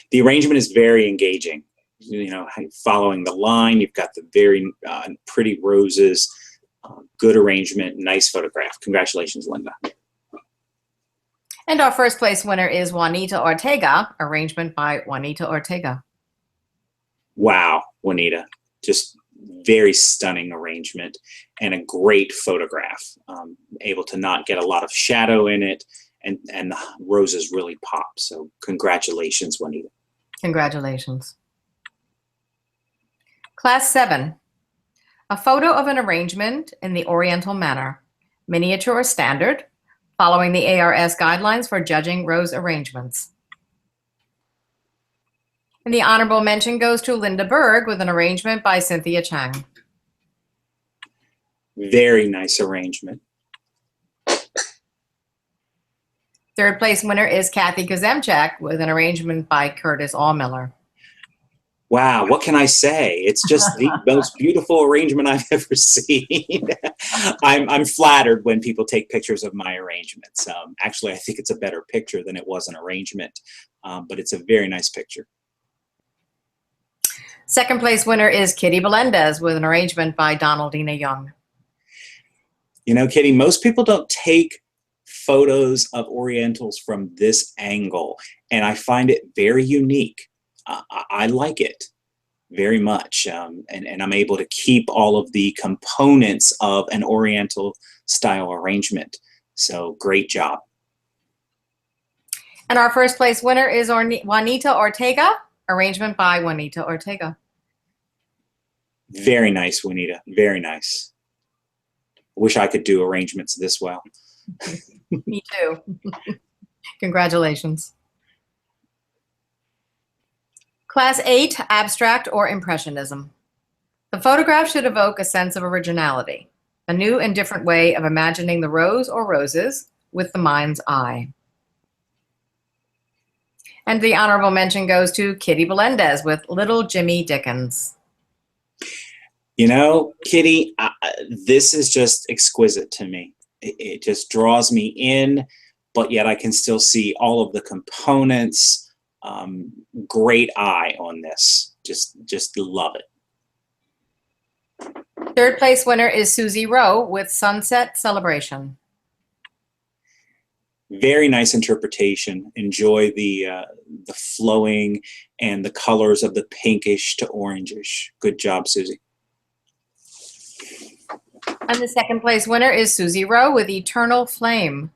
The arrangement is very engaging. You know, following the line, you've got the very pretty roses, good arrangement, nice photograph. Congratulations, Linda. And our first place winner is Juanita Ortega, arrangement by Juanita Ortega. Wow, Juanita. Just very stunning arrangement and a great photograph. Able to not get a lot of shadow in it, and the roses really pop. So congratulations, Juanita. Congratulations. Class 7. A photo of an arrangement in the Oriental manner, miniature or standard, following the ARS guidelines for judging rose arrangements. And the honorable mention goes to Linda Berg with an arrangement by Cynthia Chang. Very nice arrangement. Third place winner is Kathy Kazemchak with an arrangement by Curtis Aumiller. Wow, what can I say? It's just the most beautiful arrangement I've ever seen. I'm flattered when people take pictures of my arrangements. Actually, I think it's a better picture than it was an arrangement, but it's a very nice picture. Second place winner is Kitty Melendez with an arrangement by Donaldina Young. You know, Kitty, most people don't take photos of Orientals from this angle, and I find it very unique. I like it very much, and I'm able to keep all of the components of an Oriental style arrangement. So great job. And our first place winner is Juanita Ortega, arrangement by Juanita Ortega. Very nice, Juanita. Very nice. Wish I could do arrangements this well. Me too. Congratulations. Class 8, Abstract or Impressionism. The photograph should evoke a sense of originality, a new and different way of imagining the rose or roses with the mind's eye. And the honorable mention goes to Kitty Melendez with Little Jimmy Dickens. You know, Kitty, this is just exquisite to me. It just draws me in, but yet I can still see all of the components. Great eye on this. Just love it. Third place winner is Susie Rowe with Sunset Celebration. Very nice interpretation. Enjoy the flowing and the colors of the pinkish to orangish. Good job, Susie. And the second place winner is Susie Rowe with Eternal Flame.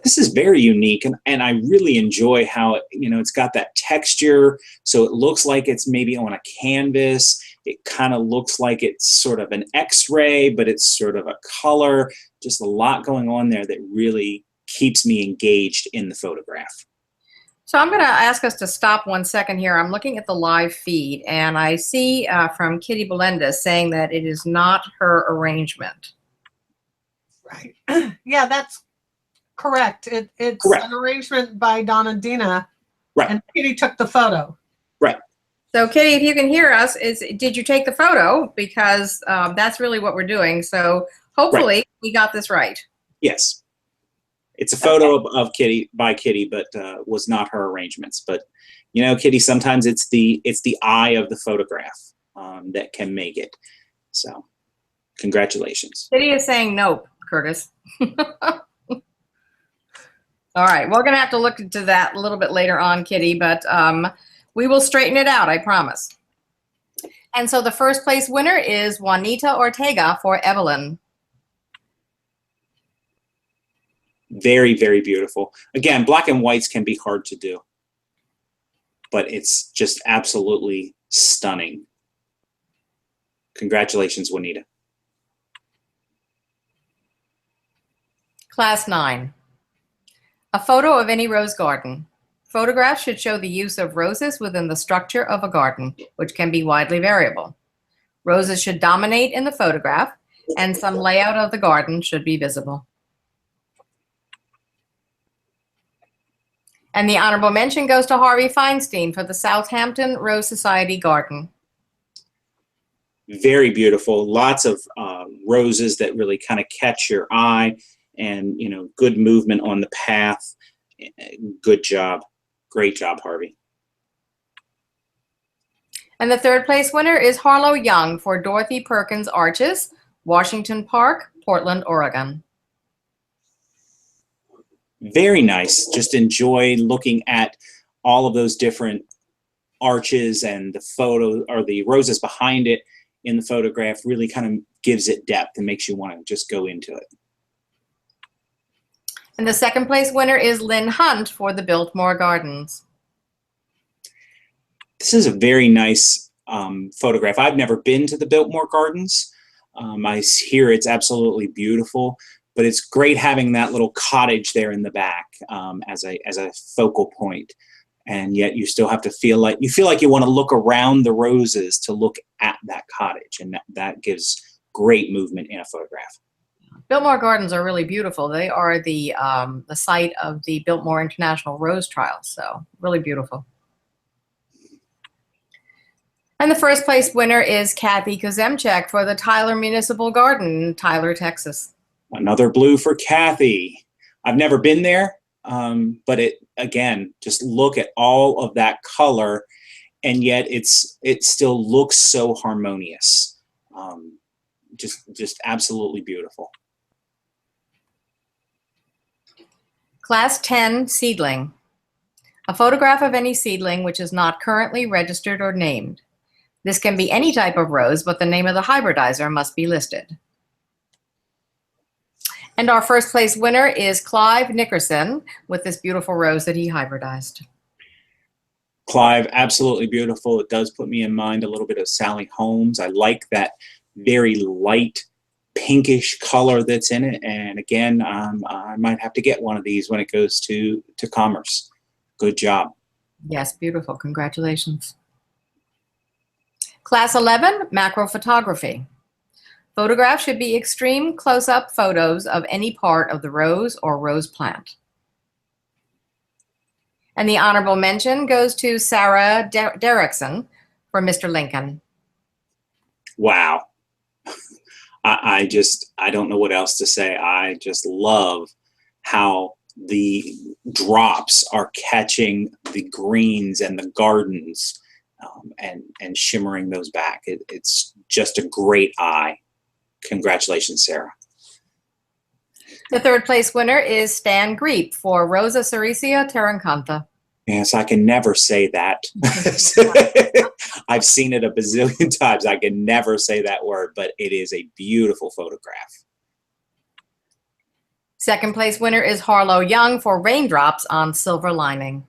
This is very unique, and I really enjoy how it's got that texture, so it looks like it's maybe on a canvas. It kind of looks like it's sort of an X-ray, but it's sort of a color. Just a lot going on there that really keeps me engaged in the photograph. So I'm going to ask us to stop 1 second here. I'm looking at the live feed, and I see from Kitty Belenda saying that it is not her arrangement. Right. Yeah, that's correct. It's correct. An arrangement by Donna Dina. Right. And Kitty took the photo. Right. So Kitty, if you can hear us, did you take the photo? Because that's really what we're doing. So hopefully we got this right. Yes. It's a photo of Kitty by Kitty, but was not her arrangements. But Kitty, sometimes it's the eye of the photograph that can make it. So, congratulations. Kitty is saying nope, Curtis. All right, we're going to have to look into that a little bit later on, Kitty, but we will straighten it out, I promise. And so the first place winner is Juanita Ortega for Evelyn. Very, very beautiful. Again, black and whites can be hard to do, but it's just absolutely stunning. Congratulations, Juanita. Class 9. A photo of any rose garden. Photographs should show the use of roses within the structure of a garden, which can be widely variable. Roses should dominate in the photograph, and some layout of the garden should be visible. And the honorable mention goes to Harvey Feinstein for the Southampton Rose Society Garden. Very beautiful. Lots of roses that really kind of catch your eye, and good movement on the path. Good job. Great job, Harvey. And the third place winner is Harlow Young for Dorothy Perkins Arches, Washington Park, Portland, Oregon. Very nice. Just enjoy looking at all of those different arches, and the photo or the roses behind it in the photograph really kind of gives it depth and makes you want to just go into it. And the second place winner is Lynn Hunt for the Biltmore Gardens. This is a very nice photograph. I've never been to the Biltmore Gardens. I hear it's absolutely beautiful, but it's great having that little cottage there in the back as a focal point. And yet you still have to feel like you want to look around the roses to look at that cottage, and that gives great movement in a photograph. Biltmore Gardens are really beautiful. They are the site of the Biltmore International Rose Trials, so really beautiful. And the first place winner is Kathy Kozemchek for the Tyler Municipal Garden in Tyler, Texas. Another blue for Kathy. I've never been there, but again, just look at all of that color, and yet it still looks so harmonious. Just absolutely beautiful. Class 10, Seedling. A photograph of any seedling which is not currently registered or named. This can be any type of rose, but the name of the hybridizer must be listed. And our first place winner is Clive Nickerson with this beautiful rose that he hybridized. Clive, absolutely beautiful. It does put me in mind a little bit of Sally Holmes. I like that very light pinkish color that's in it. And again, I might have to get one of these when it goes to Commerce. Good job. Yes, beautiful. Congratulations. Class 11, macro photography. Photographs should be extreme close-up photos of any part of the rose or rose plant. And the honorable mention goes to Sarah Derrickson for Mr. Lincoln. Wow. I don't know what else to say. I just love how the drops are catching the greens and the gardens, and shimmering those back. It's just a great eye. Congratulations, Sarah. The third place winner is Stan Greep for Rosa Sericea Tarancantha. Yes, I can never say that. I've seen it a bazillion times. I can never say that word, but it is a beautiful photograph. Second place winner is Harlow Young for Raindrops on Silver Lining.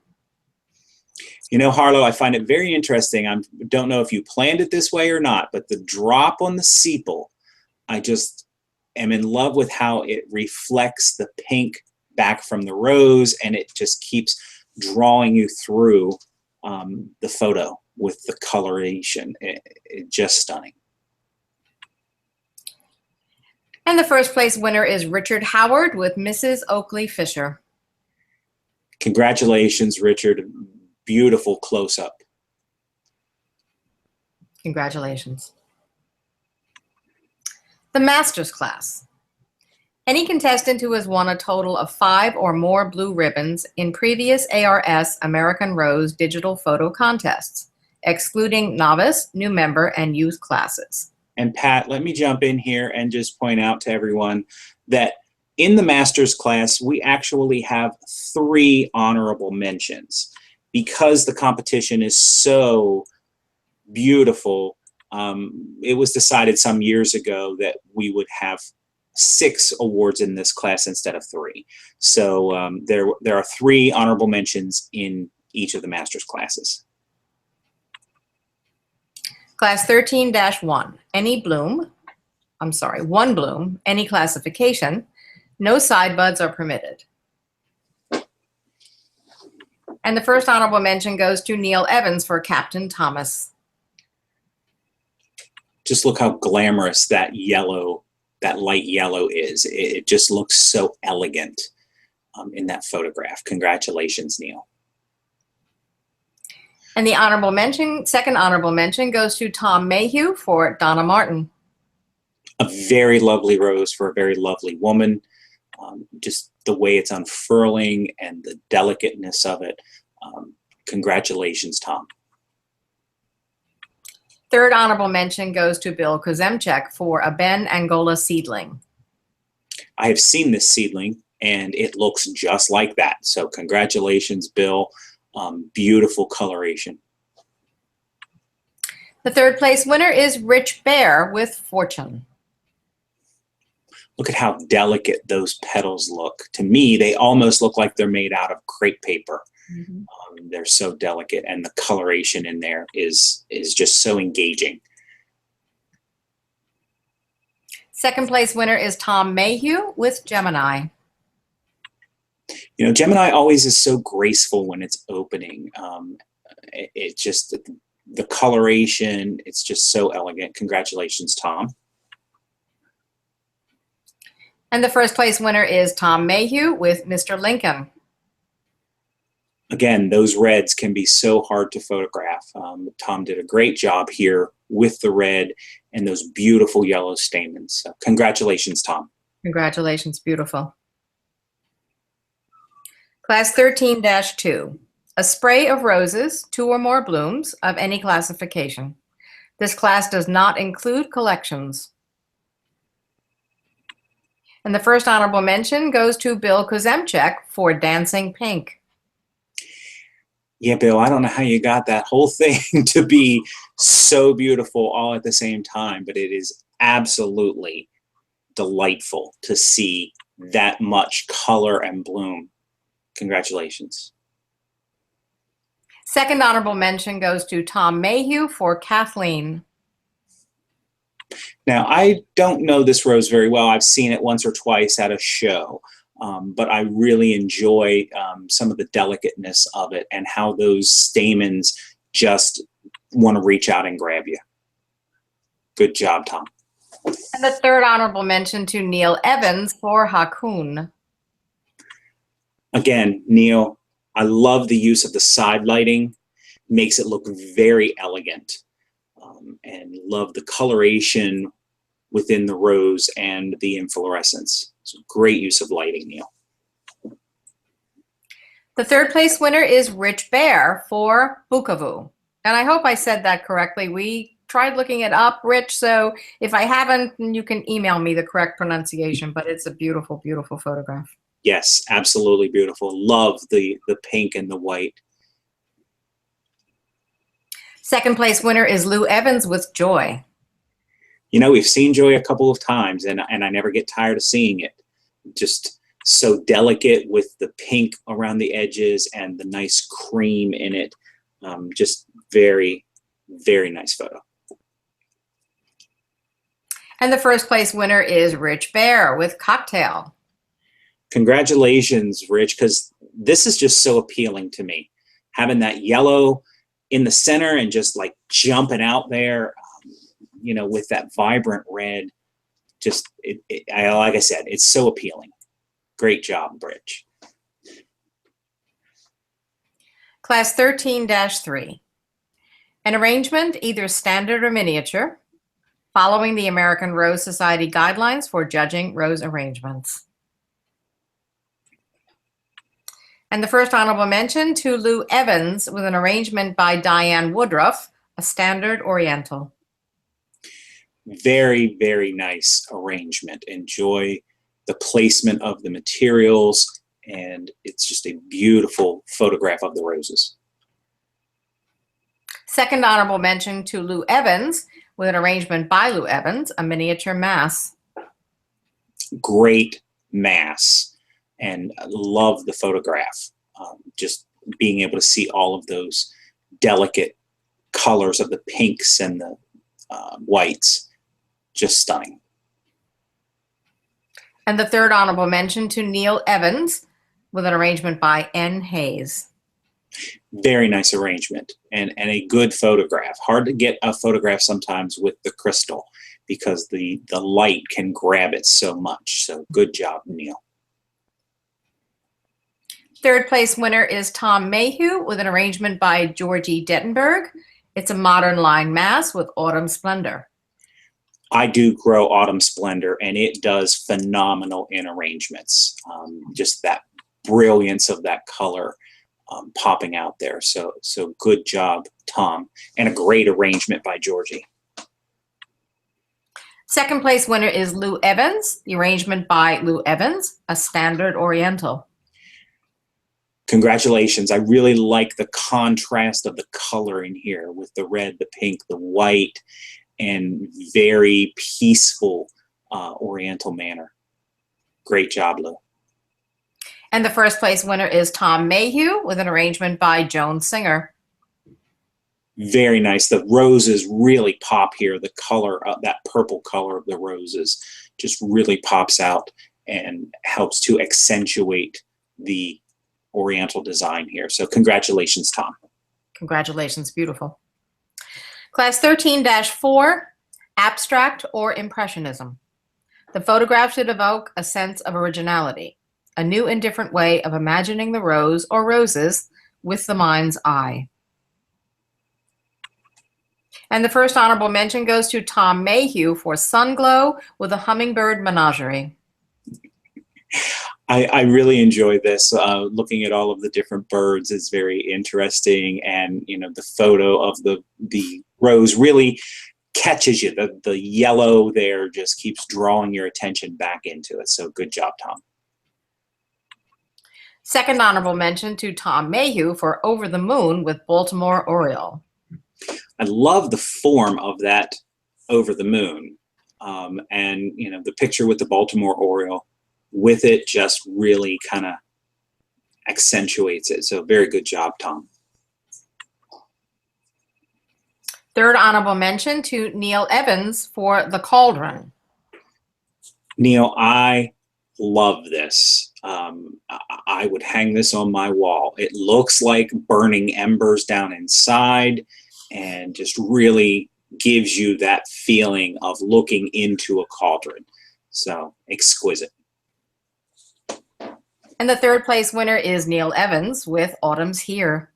You know, Harlow, I find it very interesting. I don't know if you planned it this way or not, but the drop on the sepal, I just am in love with how it reflects the pink back from the rose, and it just keeps drawing you through the photo with the coloration. It's just stunning. And the first place winner is Richard Howard with Mrs. Oakley Fisher. Congratulations, Richard. Beautiful close-up. Congratulations. The Masters class. Any contestant who has won a total of 5 or more blue ribbons in previous ARS American Rose digital photo contests, excluding novice, new member, and youth classes. And Pat, let me jump in here and just point out to everyone that in the Masters class, we actually have 3 honorable mentions. Because the competition is so beautiful, it was decided some years ago that we would have 6 awards in this class instead of 3. So there are 3 honorable mentions in each of the Masters classes. Class 13-1, one bloom, any classification, no side buds are permitted. And the first honorable mention goes to Neil Evans for Captain Thomas. Just look how glamorous that yellow, that light yellow is. It just looks so elegant in that photograph. Congratulations, Neil. And the honorable mention, second honorable mention goes to Tom Mayhew for Donna Martin. A very lovely rose for a very lovely woman. Just the way it's unfurling and the delicateness of it. Congratulations, Tom. Third honorable mention goes to Bill Kozemchek for a Ben Angola seedling. I have seen this seedling and it looks just like that. So congratulations, Bill. Beautiful coloration. The third place winner is Rich Bear with Fortune. Look at how delicate those petals look. To me, they almost look like they're made out of crepe paper. Mm-hmm. They're so delicate, and the coloration in there is just so engaging. Second place winner is Tom Mayhew with Gemini. You know, Gemini always is so graceful when it's opening. It just, the coloration, it's just so elegant. Congratulations, Tom. And the first place winner is Tom Mayhew with Mr. Lincoln. Again, those reds can be so hard to photograph. Tom did a great job here with the red and those beautiful yellow stamens. So congratulations, Tom. Congratulations, beautiful. Class 13-2, a spray of roses, 2 or more blooms of any classification. This class does not include collections. And the first honorable mention goes to Bill Kozemchek for Dancing Pink. Yeah, Bill, I don't know how you got that whole thing to be so beautiful all at the same time, but it is absolutely delightful to see that much color and bloom. Congratulations. Second honorable mention goes to Tom Mayhew for Kathleen. Now, I don't know this rose very well. I've seen it once or twice at a show, but I really enjoy some of the delicateness of it and how those stamens just want to reach out and grab you. Good job, Tom. And the third honorable mention to Neil Evans for Hakoon. Again, Neil, I love the use of the side lighting. Makes it look very elegant. and love the coloration within the rose and the inflorescence. So great use of lighting, Neil. The third place winner is Rich Bear for Bukavu. And I hope I said that correctly. We tried looking it up, Rich, so if I haven't, you can email me the correct pronunciation, but it's a beautiful, beautiful photograph. Yes, absolutely beautiful. Love the pink and the white. Second place winner is Lou Evans with Joy. You know, we've seen Joy a couple of times, and I never get tired of seeing it. Just so delicate with the pink around the edges and the nice cream in it. Just very, very nice photo. And the first place winner is Rich Bear with Cocktail. Congratulations, Rich, because this is just so appealing to me. Having that yellow in the center and just like jumping out there, you know, with that vibrant red, just, like I said, it's so appealing. Great job, Rich. Class 13-3. An arrangement, either standard or miniature, following the American Rose Society guidelines for judging rose arrangements. And the first honorable mention to Lou Evans with an arrangement by Diane Woodruff, a standard Oriental. Very, very nice arrangement. Enjoy the placement of the materials, and it's just a beautiful photograph of the roses. Second honorable mention to Lou Evans with an arrangement by Lou Evans, a miniature mass. Great mass, and I love the photograph. Just being able to see all of those delicate colors of the pinks and the whites, just stunning. And the third honorable mention to Neil Evans with an arrangement by N. Hayes. Very nice arrangement and a good photograph. Hard to get a photograph sometimes with the crystal because the light can grab it so much. So good job, Neil. Third place winner is Tom Mayhew with an arrangement by Georgie Dettenberg. It's a modern line mass with autumn splendor. I do grow autumn splendor, and it does phenomenal in arrangements. Just that brilliance of that color popping out there. So good job, Tom, and a great arrangement by Georgie. Second place winner is Lou Evans, the arrangement by Lou Evans, a standard Oriental. Congratulations. I really like the contrast of the color in here with the red, the pink, the white, and very peaceful Oriental manner. Great job, Lou. And the first place winner is Tom Mayhew with an arrangement by Joan Singer. Very nice. The roses really pop here. The color, that purple color of the roses just really pops out and helps to accentuate the Oriental design here. So congratulations, Tom. Congratulations. Beautiful. Class 13-4, abstract or impressionism. The photograph should evoke a sense of originality, a new and different way of imagining the rose or roses with the mind's eye. And the first honorable mention goes to Tom Mayhew for Sunglow with a hummingbird menagerie. I really enjoy this. Looking at all of the different birds is very interesting, and you know the photo of the rose really catches you. The yellow there just keeps drawing your attention back into it. So good job, Tom. Second honorable mention to Tom Mayhew for Over the Moon with Baltimore Oriole. I love the form of that over the moon, and you know the picture with the Baltimore Oriole with it just really kind of accentuates it. So very good job, Tom. Third honorable mention to Neil Evans for The Cauldron. Neil, I love this. I would hang this on my wall. It looks like burning embers down inside and just really gives you that feeling of looking into a cauldron. So exquisite. And the third place winner is Neil Evans with Autumn's Here.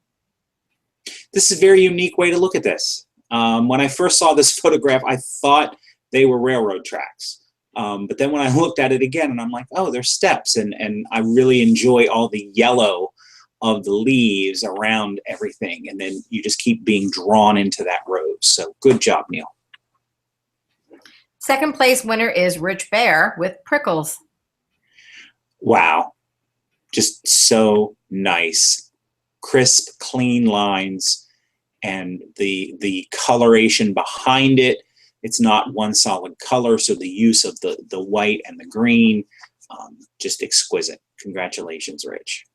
This is a very unique way to look at this. When I first saw this photograph, I thought they were railroad tracks. But then when I looked at it again, and I'm like, oh, there's steps, and I really enjoy all the yellow of the leaves around everything, and then you just keep being drawn into that rose. So good job, Neil. Second place winner is Rich Bear with Prickles. Wow, just so nice. Crisp, clean lines, and the coloration behind it. It's not one solid color, so the use of the white and the green, just exquisite. Congratulations, Rich.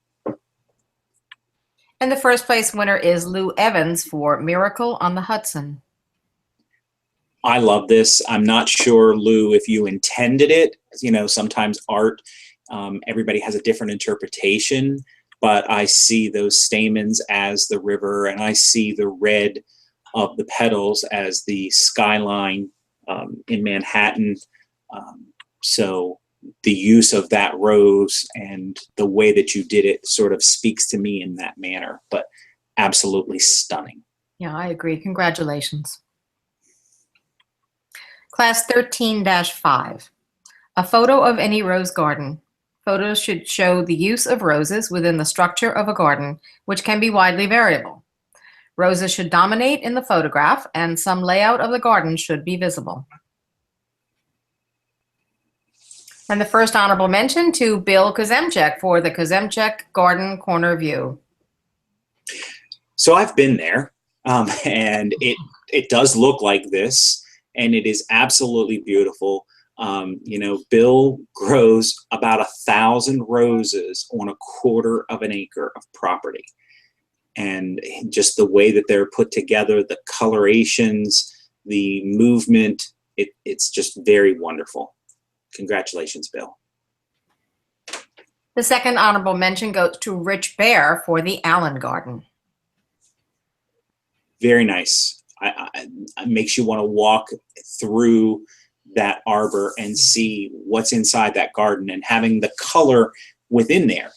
And the first place winner is Lou Evans for Miracle on the Hudson. I love this. I'm not sure, Lou, if you intended it. You know, sometimes art, everybody has a different interpretation, but I see those stamens as the river, and I see the red of the petals as the skyline in Manhattan. So the use of that rose and the way that you did it sort of speaks to me in that manner, but absolutely stunning. Yeah, I agree. Congratulations. Class 13-5. A photo of any rose garden. Photos should show the use of roses within the structure of a garden, which can be widely variable. Roses should dominate in the photograph, and some layout of the garden should be visible. And the first honorable mention to Bill Kozemchek for the Kozemchek Garden Corner View. So I've been there, and it does look like this, and it is absolutely beautiful. You know, Bill grows about 1,000 roses on 1/4 of an acre of property. And just the way that they're put together, the colorations, the movement, it's just very wonderful. Congratulations, Bill. The second honorable mention goes to Rich Bear for the Allen Garden. Very nice. It makes you want to walk through that arbor and see what's inside that garden, and having the color within there,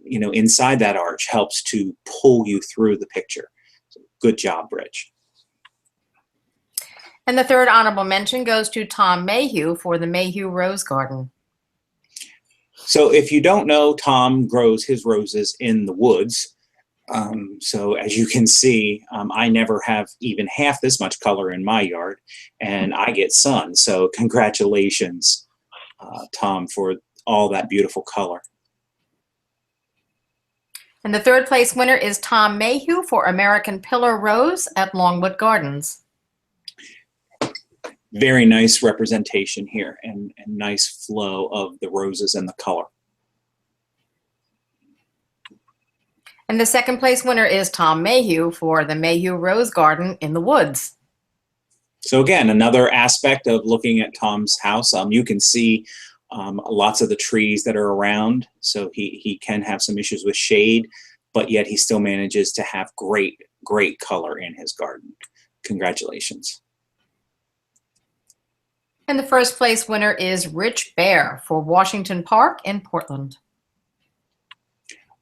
you know, inside that arch helps to pull you through the picture. So good job, Rich. And the third honorable mention goes to Tom Mayhew for the Mayhew Rose Garden. So if you don't know, Tom grows his roses in the woods. So as you can see, I never have even half this much color in my yard, and I get sun. So congratulations, Tom, for all that beautiful color. And the third place winner is Tom Mayhew for American Pillar Rose at Longwood Gardens. Very nice representation here, and nice flow of the roses and the color. And the second place winner is Tom Mayhew for the Mayhew Rose Garden in the Woods. So again, another aspect of looking at Tom's house, you can see lots of the trees that are around. So he can have some issues with shade, but yet he still manages to have great color in his garden. Congratulations. And the first place winner is Rich Bear for Washington Park in Portland.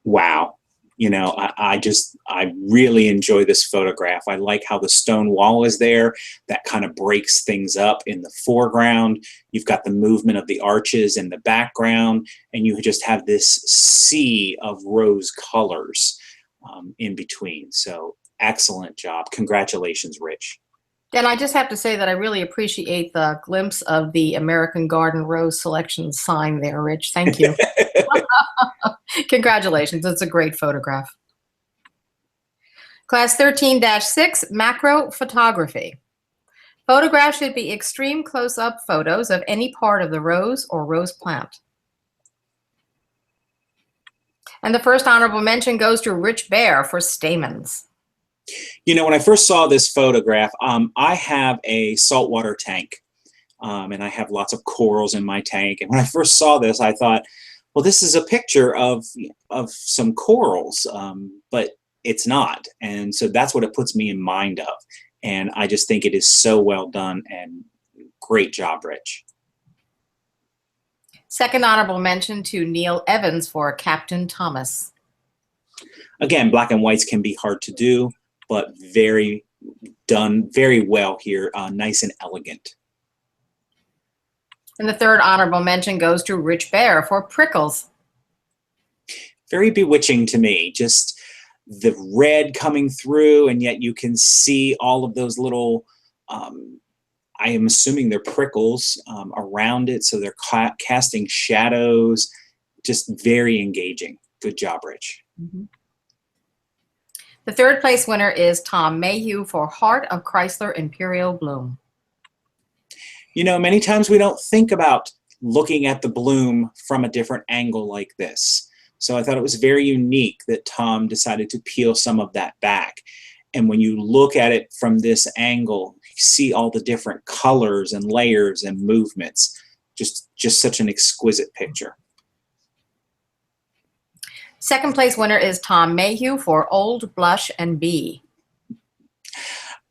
Wow. You know, I really enjoy this photograph. I like how the stone wall is there. That kind of breaks things up in the foreground. You've got the movement of the arches in the background, and you just have this sea of rose colors in between. So excellent job. Congratulations, Rich. And I just have to say that I really appreciate the glimpse of the American Garden Rose Selection sign there, Rich. Thank you. Congratulations. It's a great photograph. Class 13-6, macro photography. Photographs should be extreme close-up photos of any part of the rose or rose plant. And the first honorable mention goes to Rich Bear for stamens. You know, when I first saw this photograph, I have a saltwater tank, and I have lots of corals in my tank. And when I first saw this, I thought, well, this is a picture of some corals, but it's not. And so that's what it puts me in mind of. And I just think it is so well done, and great job, Rich. Second honorable mention to Neil Evans for Captain Thomas. Again, black and whites can be hard to do, but very, done very well here, nice and elegant. And the third honorable mention goes to Rich Bear for Prickles. Very bewitching to me, just the red coming through, and yet you can see all of those little, I am assuming they're prickles around it, so they're casting shadows, just very engaging. Good job, Rich. Mm-hmm. The third place winner is Tom Mayhew for Heart of Chrysler Imperial Bloom. You know, many times we don't think about looking at the bloom from a different angle like this. So I thought it was very unique that Tom decided to peel some of that back. And when you look at it from this angle, you see all the different colors and layers and movements. Just such an exquisite picture. Second place winner is Tom Mayhew for Old Blush and Bee.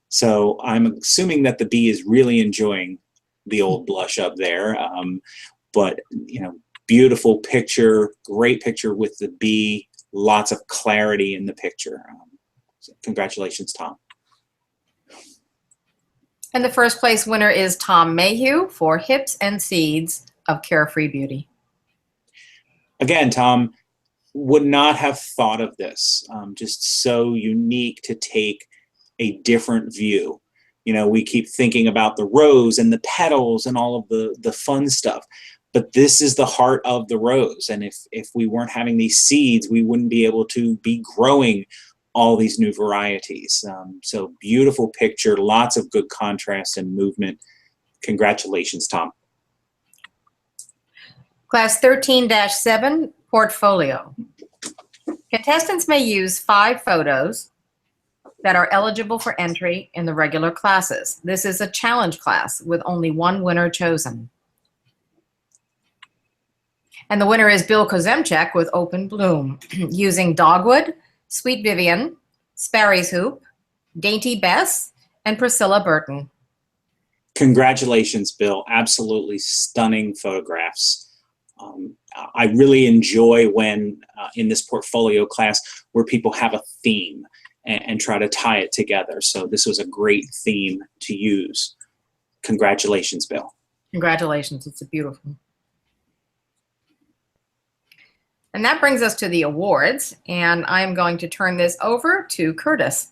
So I'm assuming that the bee is really enjoying the old blush up there. But, you know, beautiful picture, great picture with the bee, lots of clarity in the picture. So congratulations, Tom. And the first place winner is Tom Mayhew for Hips and Seeds of Carefree Beauty. Again, Tom, would not have thought of this. Just so unique to take a different view. You know, we keep thinking about the rose and the petals and all of the fun stuff, but this is the heart of the rose. And if we weren't having these seeds, we wouldn't be able to be growing all these new varieties. So beautiful picture, lots of good contrast and movement. Congratulations, Tom. Class 13-7, Portfolio. Contestants may use 5 photos that are eligible for entry in the regular classes. This is a challenge class with only 1 winner chosen. And the winner is Bill Kozemchek with Open Bloom, using Dogwood, Sweet Vivian, Sparry's Hoop, Dainty Bess, and Priscilla Burton. Congratulations, Bill. Absolutely stunning photographs. I really enjoy when in this portfolio class where people have a theme and try to tie it together. So this was a great theme to use. Congratulations, Bill. Congratulations. It's beautiful. And that brings us to the awards, and I'm going to turn this over to Curtis.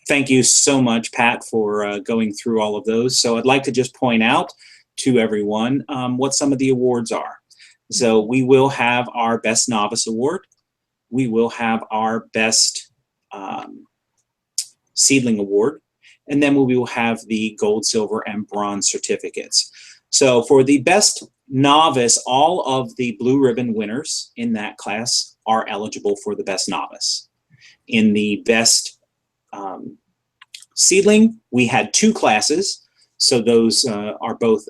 Thank you so much, Pat, for going through all of those. So I'd like to just point out to everyone what some of the awards are. So we will have our Best Novice Award. We will have our Best Seedling Award. And then we will have the Gold, Silver, and Bronze certificates. So for the Best Novice, all of the blue ribbon winners in that class are eligible for the Best Novice. In the Best Seedling, we had 2 classes, so those are both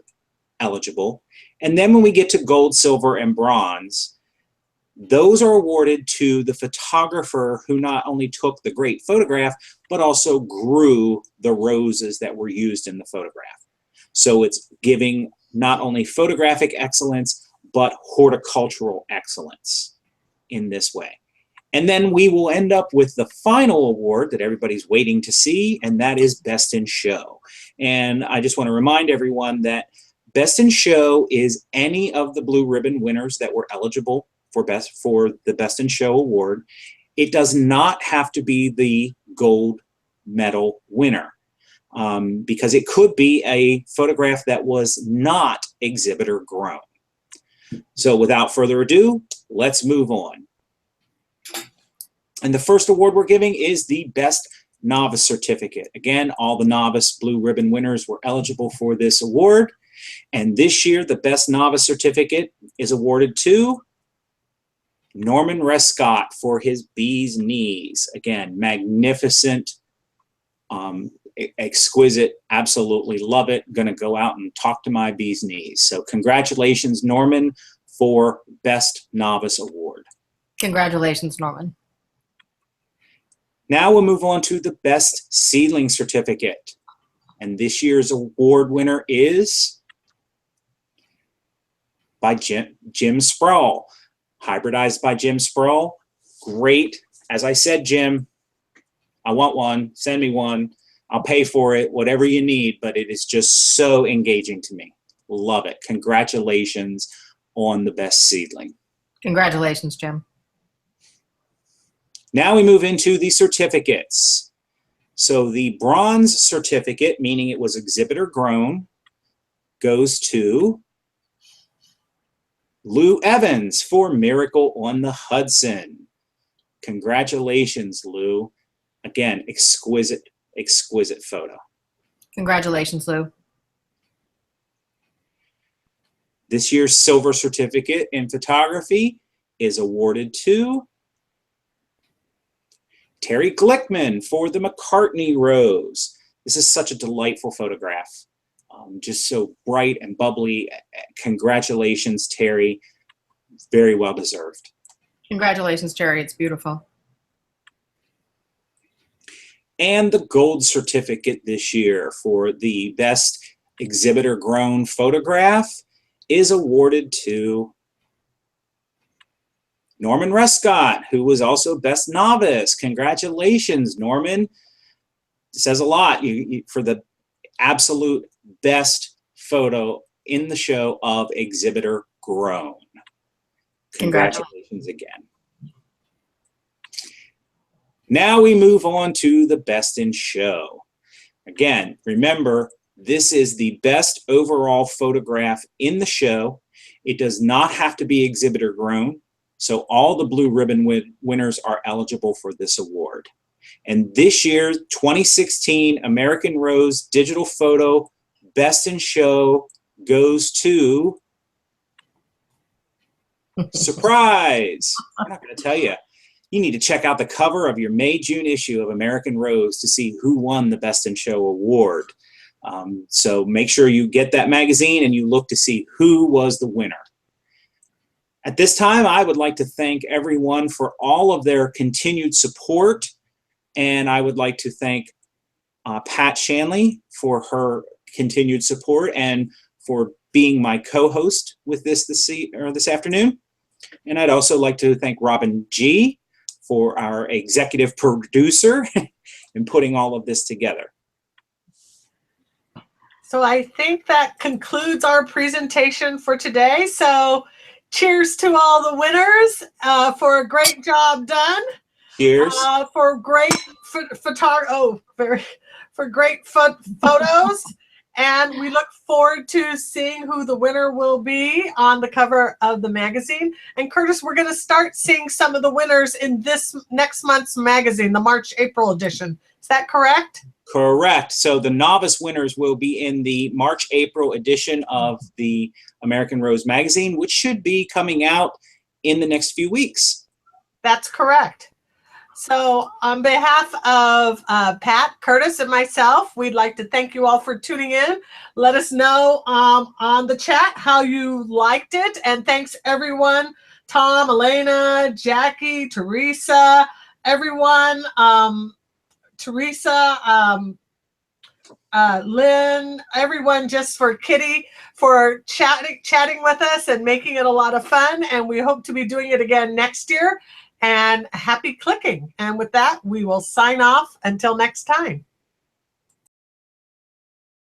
eligible. And then when we get to Gold, Silver, and Bronze, those are awarded to the photographer who not only took the great photograph, but also grew the roses that were used in the photograph. So it's giving not only photographic excellence, but horticultural excellence in this way. And then we will end up with the final award that everybody's waiting to see, and that is Best in Show. And I just want to remind everyone that Best in Show is any of the blue ribbon winners that were eligible for the Best in Show award. It does not have to be the gold medal winner, because it could be a photograph that was not exhibitor grown. So without further ado, let's move on. And the first award we're giving is the Best Novice Certificate. Again, all the Novice blue ribbon winners were eligible for this award. And this year, the Best Novice Certificate is awarded to Norman Rescott for his Bee's Knees. Again, magnificent, exquisite, absolutely love it. Gonna go out and talk to my bee's knees. So congratulations, Norman, for Best Novice Award. Congratulations, Norman. Now we'll move on to the Best Seedling Certificate. And this year's award winner is by Jim Sproul. Hybridized by Jim Sproul. Great. As I said, Jim, I want one. Send me one. I'll pay for it, whatever you need, but it is just so engaging to me. Love it. Congratulations on the best seedling. Congratulations, Jim. Now we move into the certificates. So the bronze certificate, meaning it was exhibitor grown, goes to Lou Evans for Miracle on the Hudson. Congratulations, Lou. Again, exquisite, exquisite photo. Congratulations, Lou. This year's silver certificate in photography is awarded to Terry Glickman for the McCartney Rose. This is such a delightful photograph. Just so bright and bubbly. Congratulations, Terry. Very well deserved. Congratulations, Terry. It's beautiful. And the gold certificate this year for the best exhibitor grown photograph is awarded to Norman Rescott, who was also best novice. Congratulations, Norman. It says a lot for the absolute best photo in the show of exhibitor grown. Congratulations again. Now we move on to the best in show. Again, remember, this is the best overall photograph in the show. It does not have to be exhibitor grown, so all the blue ribbon winners are eligible for this award. And this year's 2016 American Rose Digital Photo Best in Show goes to surprise. I'm not going to tell you. You need to check out the cover of your May-June issue of American Rose to see who won the Best in Show award. So make sure you get that magazine and you look to see who was the winner. At this time, I would like to thank everyone for all of their continued support, and I would like to thank Pat Shanley for her continued support and for being my co-host with this afternoon. And I'd also like to thank Robin G. for our executive producer in putting all of this together. So I think that concludes our presentation for today. So cheers to all the winners for a great job done. Cheers. For great photos. And we look forward to seeing who the winner will be on the cover of the magazine. And Curtis, we're going to start seeing some of the winners in this next month's magazine, the March-April edition. Is that correct? Correct. So the novice winners will be in the March-April edition of the American Rose magazine, which should be coming out in the next few weeks. That's correct. So on behalf of Pat, Curtis, and myself, we'd like to thank you all for tuning in. Let us know on the chat how you liked it. And thanks everyone, Tom, Elena, Jackie, Teresa, everyone, Teresa, Lynn, everyone, just for Kitty, for chatting with us and making it a lot of fun. And we hope to be doing it again next year. And happy clicking. And with that, we will sign off until next time.